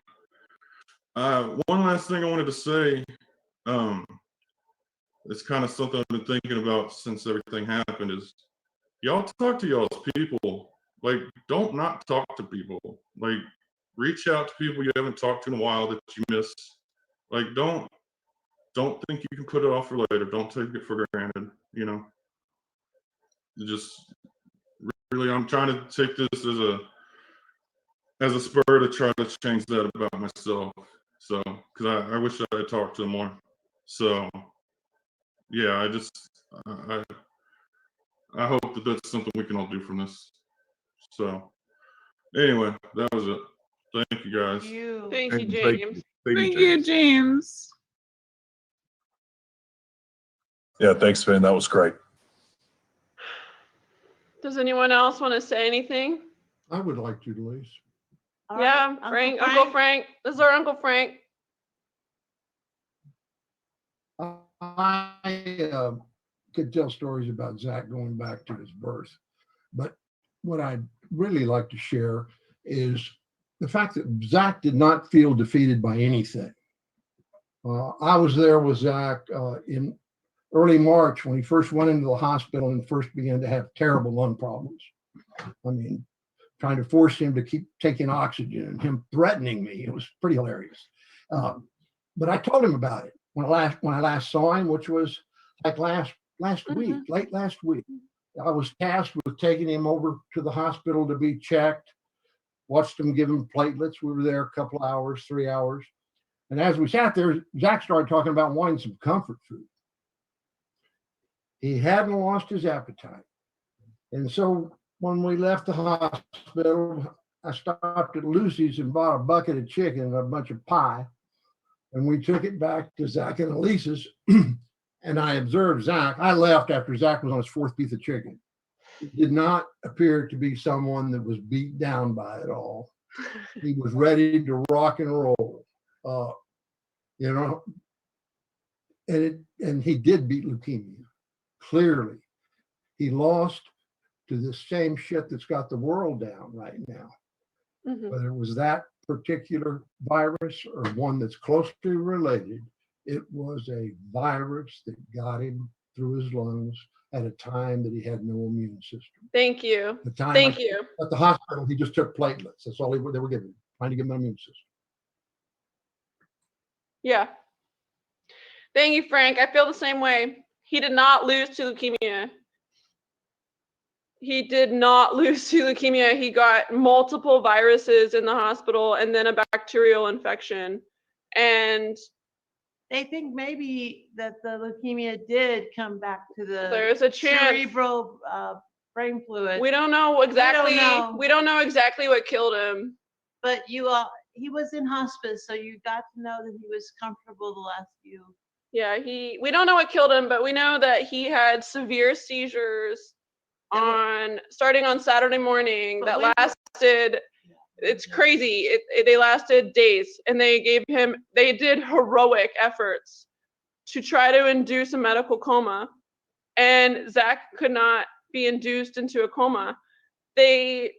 One last thing I wanted to say, it's kind of something I've been thinking about since everything happened is y'all talk to y'all's people. Like, don't not talk to people. Like, reach out to people you haven't talked to in a while that you miss. Like, don't think you can put it off for later. Don't take it for granted, you know. Just really, I'm trying to take this as a spur to try to change that about myself. So, because I wish I had talked to him more. So, yeah, I hope that that's something we can all do from this. So, anyway, that was it. Thank you guys. Thank you, Thank James. Thank you, James. Yeah, thanks, Vin. That was great. Does anyone else want to say anything? I would like to, Denise. Yeah, Frank, Uncle Frank. This is our Uncle Frank. I could tell stories about Zach going back to his birth, but what I'd really like to share is the fact that Zach did not feel defeated by anything. I was there with Zach in early March when he first went into the hospital and first began to have terrible lung problems. I mean, trying to force him to keep taking oxygen and him threatening me. It was pretty hilarious. But I told him about it when I last saw him, which was like last week, late last week. I was tasked with taking him over to the hospital to be checked, watched him give him platelets. We were there a couple hours, 3 hours. And as we sat there, Zach started talking about wanting some comfort food. He hadn't lost his appetite. And so when we left the hospital, I stopped at Lucy's and bought a bucket of chicken and a bunch of pie. And we took it back to Zach and Elisa's. And I observed Zach. I left after Zach was on his fourth piece of chicken. did not appear to be someone that was beat down by it all. He was ready to rock and roll, you know, and he did beat leukemia. Clearly, he lost to the same shit that's got the world down right now. Whether it was that particular virus or one that's closely related, it was a virus that got him through his lungs at a time that he had no immune system. Thank you. The time Thank you. at the hospital, he just took platelets. That's all they were giving him, trying to give him an immune system. Yeah. Thank you, Frank. I feel the same way. He did not lose to leukemia. He did not lose to leukemia. He got multiple viruses in the hospital and then a bacterial infection. And they think maybe that the leukemia did come back to the there's a chance. Cerebral brain fluid. We don't know exactly. We don't know exactly what killed him. But he was in hospice, so you got to know that he was comfortable the last few. Yeah, we don't know what killed him, but we know that he had severe seizures starting on Saturday morning that lasted. It's crazy. They lasted days, and they did heroic efforts to try to induce a medical coma, and Zach could not be induced into a coma. They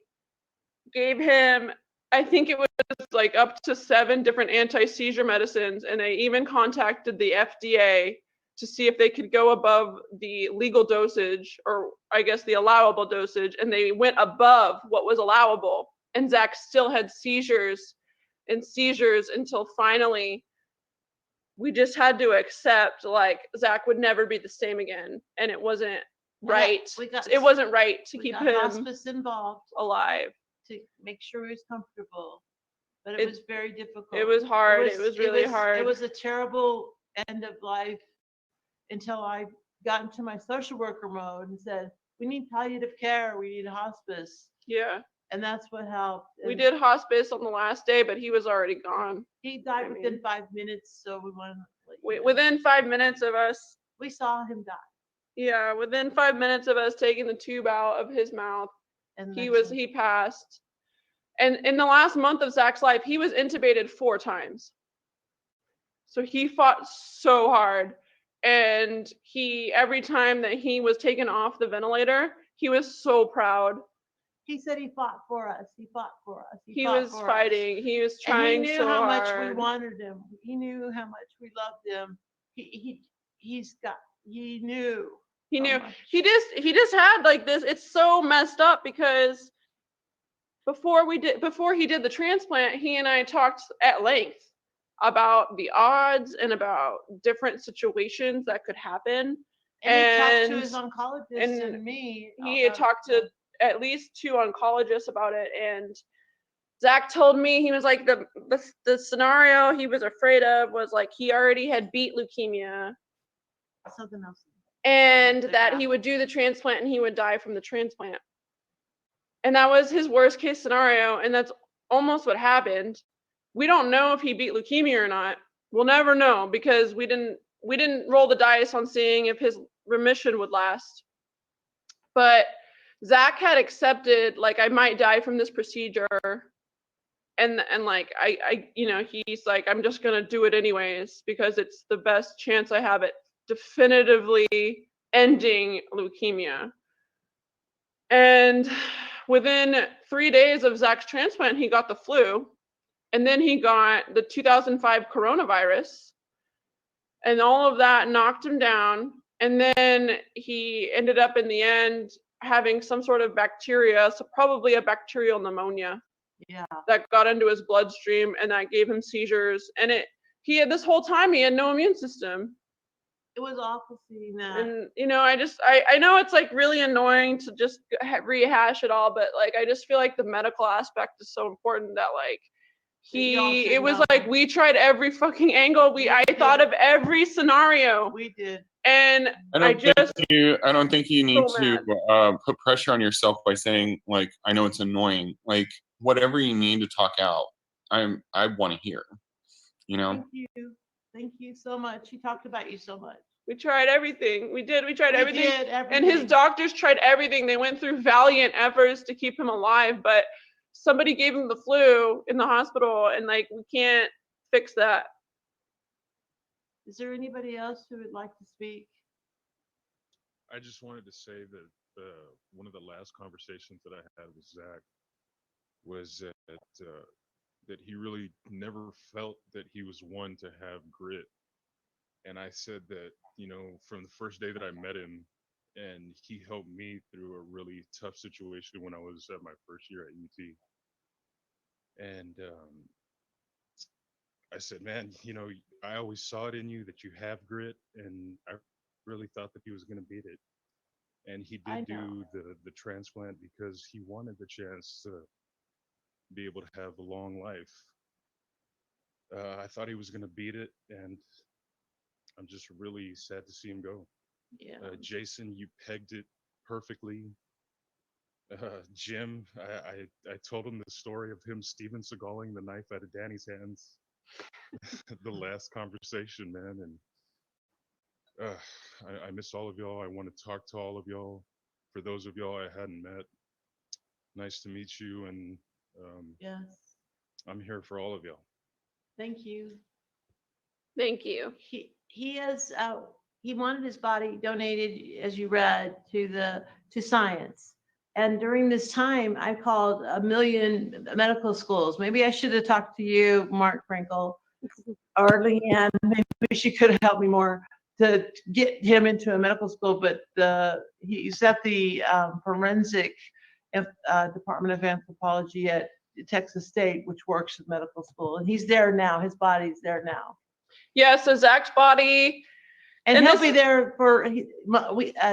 gave him, I think it was like up to 7 different anti-seizure medicines, and they even contacted the FDA to see if they could go above the legal dosage, or I guess the allowable dosage, and they went above what was allowable. And Zach still had seizures until finally we just had to accept, like, Zach would never be the same again, and it wasn't right. It wasn't right to keep him hospice involved alive. To make sure he was comfortable, but it was very difficult. It was hard. It was really hard. It was a terrible end of life until I got into my social worker mode and said, we need palliative care, we need hospice. Yeah. And that's what helped. We did hospice on the last day, but he was already gone. He died within 5 minutes, so we wanted to within 5 minutes of us. We saw him die. Yeah, within 5 minutes of us taking the tube out of his mouth, and he passed. And in the last month of Zach's life, he was intubated 4 times. So he fought so hard. And every time that he was taken off the ventilator, he was so proud. He said he fought for us. He fought for us. He was fighting. He was trying so hard. He knew how much we wanted him. He knew how much we loved him. He knew. He knew. He just had like this. It's so messed up because before he did the transplant, he and I talked at length about the odds and about different situations that could happen. And he talked to his oncologist and me. He had talked to at least 2 oncologists about it. And Zach told me, he was like, the scenario he was afraid of was like he already had beat leukemia. Something else. And that he would do the transplant and he would die from the transplant. And that was his worst case scenario. And that's almost what happened. We don't know if he beat leukemia or not. We'll never know because we didn't roll the dice on seeing if his remission would last. But Zach had accepted, like, I might die from this procedure. And like, he's like, I'm just going to do it anyways because it's the best chance I have at definitively ending leukemia. And within 3 days of Zach's transplant, he got the flu. And then he got the 2005 coronavirus. And all of that knocked him down. And then he ended up in the end having some sort of bacteria, so probably a bacterial pneumonia. Yeah. That got into his bloodstream and that gave him seizures. And he had this whole time, he had no immune system. It was awful seeing that. And, I know it's like really annoying to just rehash it all, but like, I just feel like the medical aspect is so important that like, it was like, we tried every fucking angle. I thought of every scenario. We did. And I don't think you need to put pressure on yourself by saying like, I know it's annoying, like whatever you need to talk out. I want to hear, Thank you so much. He talked about you so much. We tried everything. We tried We everything. did And his everything. doctors tried everything. They went through valiant efforts to keep him alive, but somebody gave him the flu in the hospital, and like we can't fix that. Is there anybody else who would like to speak? I just wanted to say that one of the last conversations that I had with Zach was that he really never felt that he was one to have grit. And I said that, you know, from the first day that I met him, and he helped me through a really tough situation when I was at my first year at UT. And I said, man, you know, I always saw it in you that you have grit, and I really thought that he was going to beat it. And he did do the transplant because he wanted the chance to be able to have a long life. I thought he was going to beat it, and I'm just really sad to see him go. Yeah. Jason, you pegged it perfectly. Jim, I told him the story of him Steven Seagaling the knife out of Danny's hands. The last conversation, man, and I miss all of y'all. I want to talk to all of y'all. For those of y'all I hadn't met, nice to meet you, and Yes. I'm here for all of y'all. Thank you. Thank you. He wanted his body donated, as you read, to science. And during this time, I called 1 million medical schools. Maybe I should have talked to you, Mark Frankel, or Leanne. Maybe she could have helped me more to get him into a medical school. But he's at the forensic Department of Anthropology at Texas State, which works at medical school. And he's there now. His body's there now. Yeah, so Zach's body. And he'll be there for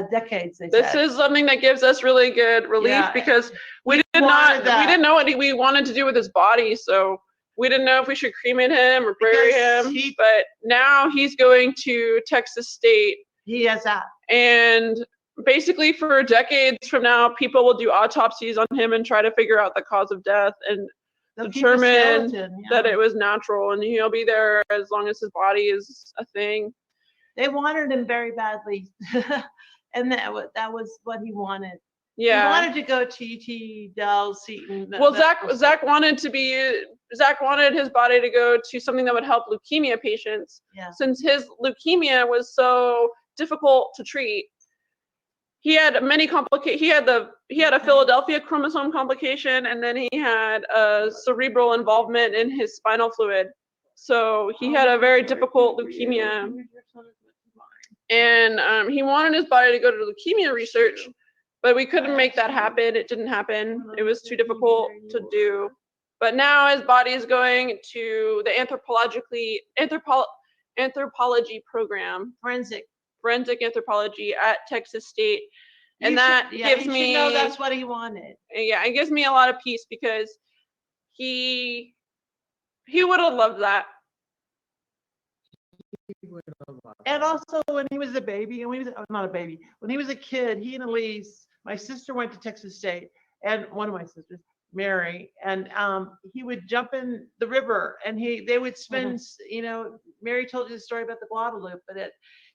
decades. This is something that gives us really good relief because we didn't know what we wanted to do with his body, so we didn't know if we should cremate him or bury him. But now he's going to Texas State. He has that. And basically, for decades from now, people will do autopsies on him and try to figure out the cause of death and determine that it was natural. And he'll be there as long as his body is a thing. They wanted him very badly, and that was what he wanted. Yeah, he wanted to go to UT, Dell, Seton. Well, Zach wanted his body to go to something that would help leukemia patients. Yeah. Since his leukemia was so difficult to treat, he had many complications. He had a Philadelphia chromosome complication, and then he had a cerebral involvement in his spinal fluid. So he had a very difficult leukemia. And he wanted his body to go to leukemia research, but we couldn't make that happen. It didn't happen. It was too difficult to do. But now his body is going to the anthropology program, forensic anthropology at Texas State, and that gives me. No, that's what he wanted. Yeah, it gives me a lot of peace because he would have loved that. And also when he was a baby, and when he was not a baby, when he was a kid, he and Elise, my sister went to Texas State, and one of my sisters, Mary, and he would jump in the river, and they would spend, you know, Mary told you the story about the Guadalupe, but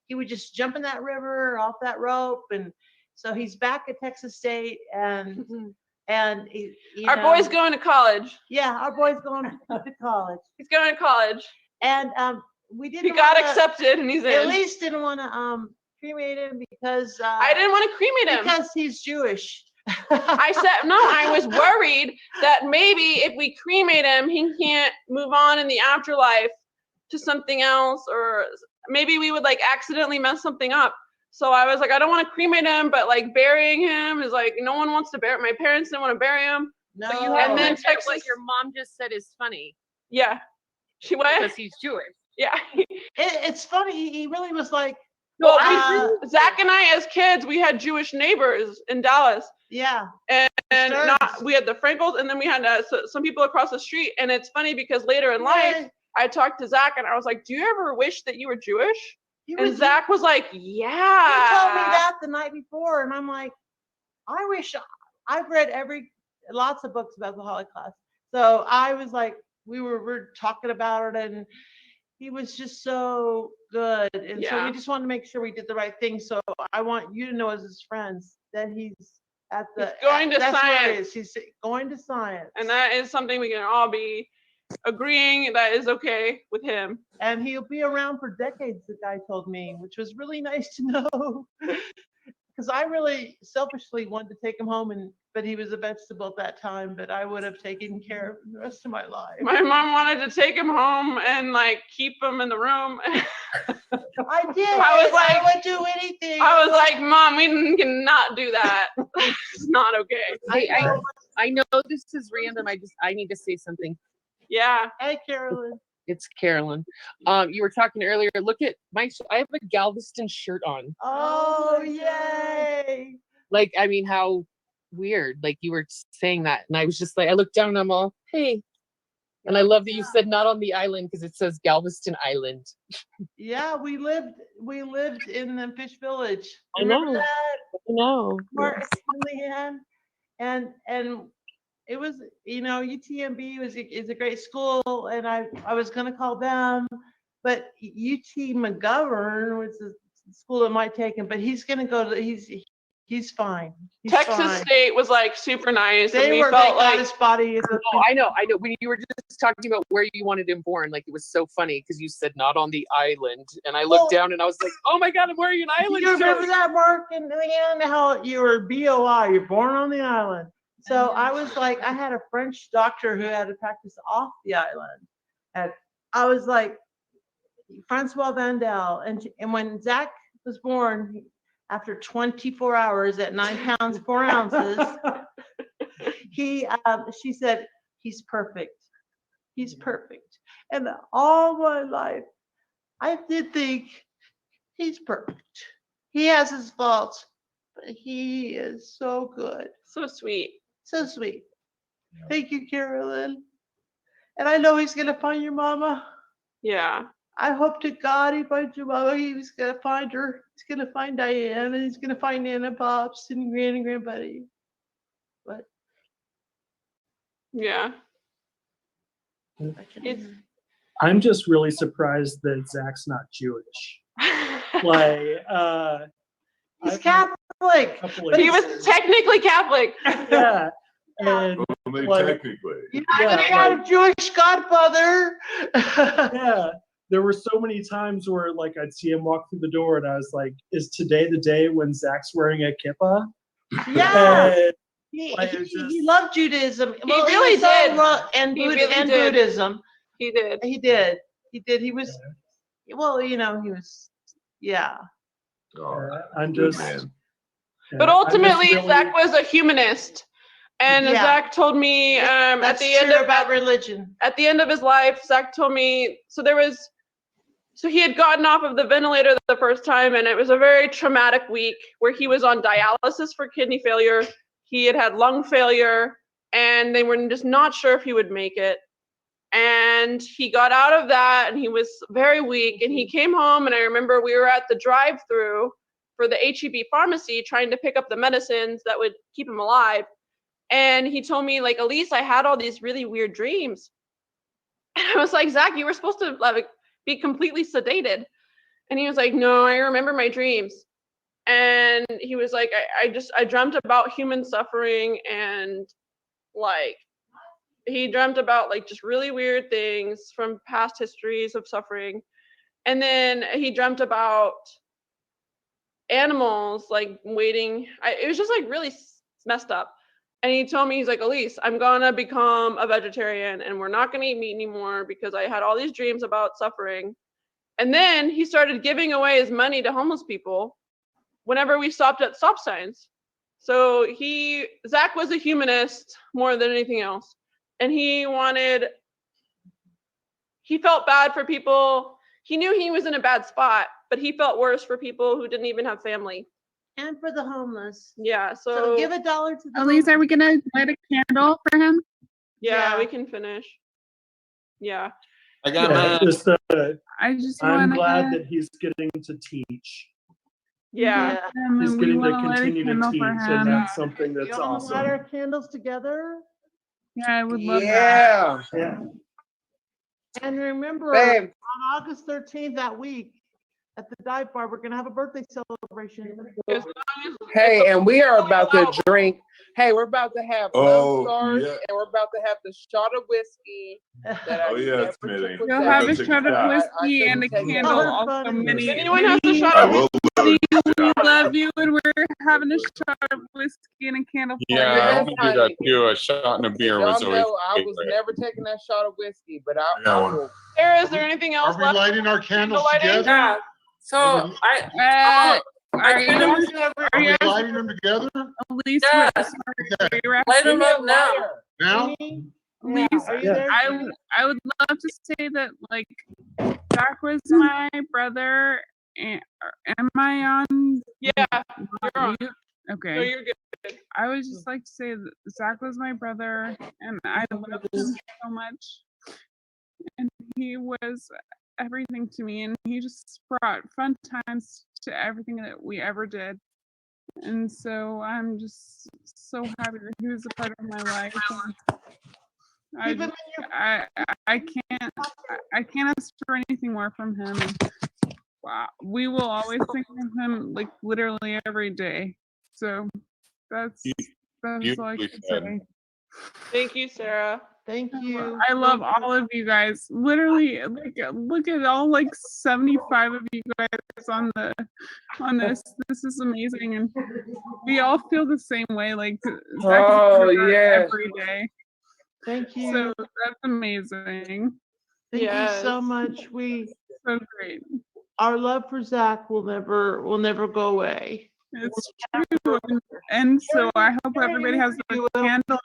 he would just jump in that river off that rope, and so he's back at Texas State, and Our boy's going to college. Yeah, our boy's going to college. He's going to college. And he got accepted, and he's in. At least didn't want to cremate him because I didn't want to cremate him because he's Jewish. I said no. I was worried that maybe if we cremate him, he can't move on in the afterlife to something else, or maybe we would like accidentally mess something up. So I was like, I don't want to cremate him, but like burying him is like no one wants to bury. My parents didn't want to bury him. No. But you have to look at what your mom just said is funny. Yeah, she went because he's Jewish. Yeah, it's funny. He really was like. Well, Zach and I, as kids, we had Jewish neighbors in Dallas. Yeah. And we had the Frankels, and then we had some people across the street. And it's funny because later in life, I talked to Zach, and I was like, "Do you ever wish that you were Jewish?" And Zach was like, "Yeah." He told me that the night before, and I'm like, "I wish I've read lots of books about the Holocaust." So I was like, we're talking about it, and he was just so good. And so Yeah. we just wanted to make sure we did the right thing. So I want you to know as his friends that he's at the, He's going to that's where he science. is. He's going to science. And that is something we can all be agreeing that is okay with him. And he'll be around for decades, the guy told me, which was really nice to know. Because I really selfishly wanted to take him home, but he was a vegetable at that time, but I would have taken care of him the rest of my life. My mom wanted to take him home and like keep him in the room. I did. I was like, I would do anything. I was like, Mom, we cannot do that. It's not okay. I know this is random. I need to say something. Yeah. Hey, Carolyn. It's Carolyn. You were talking earlier. Look at I have a Galveston shirt on. Oh, yay. Like, I mean, how weird. Like you were saying that. And I was just like, I looked down and I'm all, hey. And I love that you said not on the island because it says Galveston Island. Yeah, we lived in the Fish Village. I know. Remember that? I know. Mark and Leanne? And it was, UTMB is a great school, and I was going to call them, but UT McGovern was the school that might take him, but he's going to go to, he's fine. He's Texas fine. State was like super nice. They and we were felt like like his body. Oh, I know. When you were just talking about where you wanted him born, like it was so funny because you said not on the island, and I looked down and I was like, oh my god, I'm wearing an island You remember shirt. that, Mark and Leanne, how you were BOI, you're born on the island. So I was like, I had a French doctor who had to practice off the island. And I was like, Francois Vandel. And when Zach was born, after 24 hours at 9 pounds, 4 ounces, she said, he's perfect. He's perfect. And all my life, I did think he's perfect. He has his faults, but he is so good. So sweet. So sweet. Thank you, Carolyn. And I know he's going to find your mama. Yeah. I hope to God he finds your mama. He's going to find her. He's going to find Diane, and he's going to find Nana, Pops, and Gran and Grandbuddy. But yeah. I'm just really surprised that Zach's not Jewish. He's Catholic. But he was technically Catholic. Yeah. And Only like, technically. You're not going to have a Jewish godfather. Yeah. There were so many times where like I'd see him walk through the door and I was like, is today the day when Zach's wearing a kippah? Yeah. And He loved Judaism. He really did. And He really did. Buddhism. He did. He did. He did. He was, well, he was, yeah. I'm just. But ultimately, Zach was a humanist. And Yeah. Zach told me at That's the end true of about religion. At the end of his life, Zach told me so he had gotten off of the ventilator the first time, and it was a very traumatic week where he was on dialysis for kidney failure. He had had lung failure, and they were just not sure if he would make it. And he got out of that, and he was very weak. And he came home, and I remember we were at the drive-through for the HEB pharmacy trying to pick up the medicines that would keep him alive. And he told me, like, Elise, I had all these really weird dreams. And I was like, Zach, you were supposed to be completely sedated. And he was like, no, I remember my dreams. And he was like, I dreamt about human suffering, and like he dreamt about like just really weird things from past histories of suffering. And then he dreamt about animals like waiting. It was just like really messed up. And he told me, he's like, Elise, I'm gonna become a vegetarian, and we're not gonna eat meat anymore because I had all these dreams about suffering. And then he started giving away his money to homeless people whenever we stopped at stop signs. So Zach was a humanist more than anything else. And he felt bad for people. He knew he was in a bad spot, but he felt worse for people who didn't even have family. And for the homeless. Yeah, So give $1 to the Elise, are we gonna light a candle for him? Yeah, we can finish. Yeah. I got I'm glad that he's getting to teach. Yeah. He's we getting to wanna light a continue to candle for teach, and him. that's something that's You want to light awesome. our candles together? Yeah, I would love Yeah. Yeah. And remember, Babe. on August 13th that week at the dive bar, we're gonna have a birthday celebration. Hey, and we are about to drink. Hey, we're about to have Lone Stars, yeah. and we're about to have the shot of whiskey that I Yeah, never it's took Smitty. with You'll Zach. have a shot of whiskey and a candle. Oh, Also, funny. many. Anyone has a shot I of will We load. love you, and we're having a shot of whiskey and a candle for Yeah, I you. want to do that too. A shot and a beer Y'all was always know I was favorite. never taking that shot of whiskey, but I Yeah, will. Sarah, is there anything else Are we left? lighting our candles Candlelighting? together? Yeah. So Are I Are kind you? of Are Are we you? lighting them together? Elise, Yeah. Okay. light them up now. Now? Elise, Are you there? I would love to say that like Zach was my brother. And am I on? Yeah, you're on. mute? Okay. No, you're good. I would just like to say that Zach was my brother, and I loved him so much. And he was everything to me, and he just brought fun times to everything that we ever did. And so I'm just so happy that he was a part of my life. And I can't ask for anything more from him. And wow, we will always think of him like literally every day. So that's all I Beautifully can said. say. Thank you, Sarah. Thank you. I love all of you guys. Literally, like look at all like 75 of you guys on this. This is amazing, and we all feel the same way. Like Zach is Oh, here yeah. every day. Thank you. So that's amazing. Thank you so much. So great. Our love for Zach will never go away. It's true. And so I hope everybody has the candles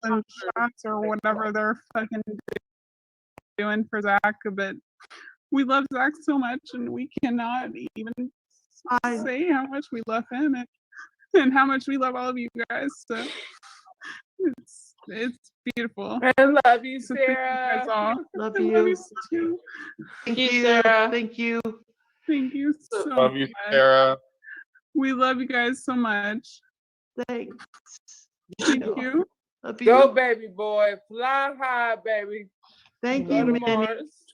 and shots or whatever they're fucking doing for Zach. But we love Zach so much, and we cannot even say how much we love him and how much we love all of you guys. So it's beautiful. I love you, So thank you Sarah. guys all. Love I you. love you too. Thank you, you, Sarah. Thank you. Thank you so Love you, much. Sarah. We love you guys so much. Thanks. Thank you. Love you. Go, baby boy. Fly high, baby. Thank Go you, to Minnie. Mars.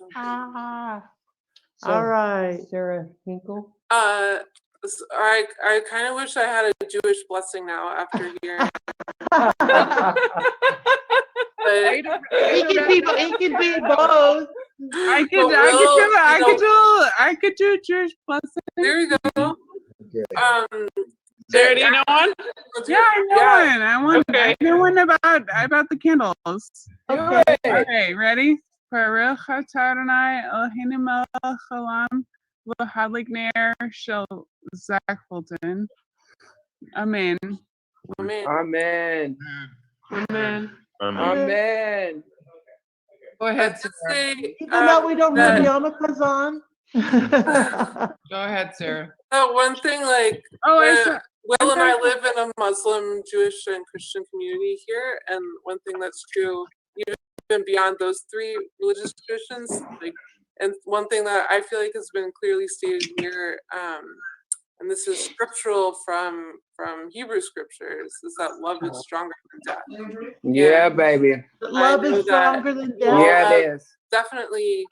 All right. Sarah Hinkle. I kind of wish I had a Jewish blessing now after hearing. He can be both. I could do a Jewish blessing. There you go. Sarah, do you know one? Yeah, I know one. I know one about the candles. Okay. Okay, ready? Baruch atah Adonai Eloheinu melech haolam v'hadlik ner shel Zach Fulton. Amen. Amen. Amen. Amen. Amen. Go ahead, Sarah. Sarah. Even though we don't have yarmulkes on. Go ahead, Sarah. One thing, like, Will and I live in a Muslim, Jewish, and Christian community here, and one thing that's true, even beyond those three religious traditions, like, and one thing that I feel like has been clearly stated here, and this is scriptural from Hebrew scriptures, is that love is stronger than death. Yeah, baby. Love is stronger than death. Yeah, it is. Definitely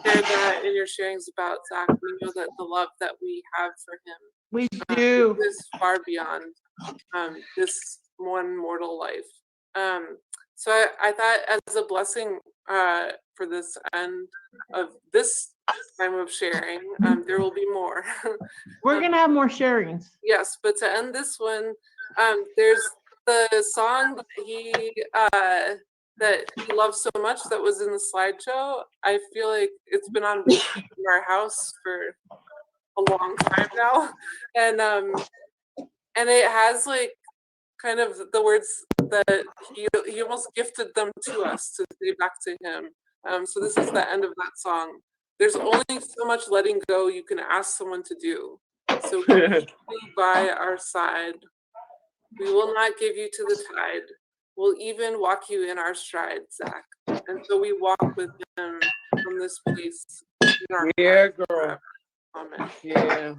shared that in your sharings about Zach. We know that the love that we have for him we do is far beyond this one mortal life. So I thought as a blessing for this end of this time of sharing, there will be more. We're gonna have more sharings. Yes, but to end this one, there's the song that he loves so much that was in the slideshow. I feel like it's been on repeat in our house for a long time now, and it has like kind of the words that he almost gifted them to us to say back to him. So this is the end of that song. There's only so much letting go you can ask someone to do. So keep by our side. We will not give you to the tide. We'll even walk you in our stride, Zach. And so we walk with him from this place in our Yeah, hearts girl. forever. Amen. Yeah.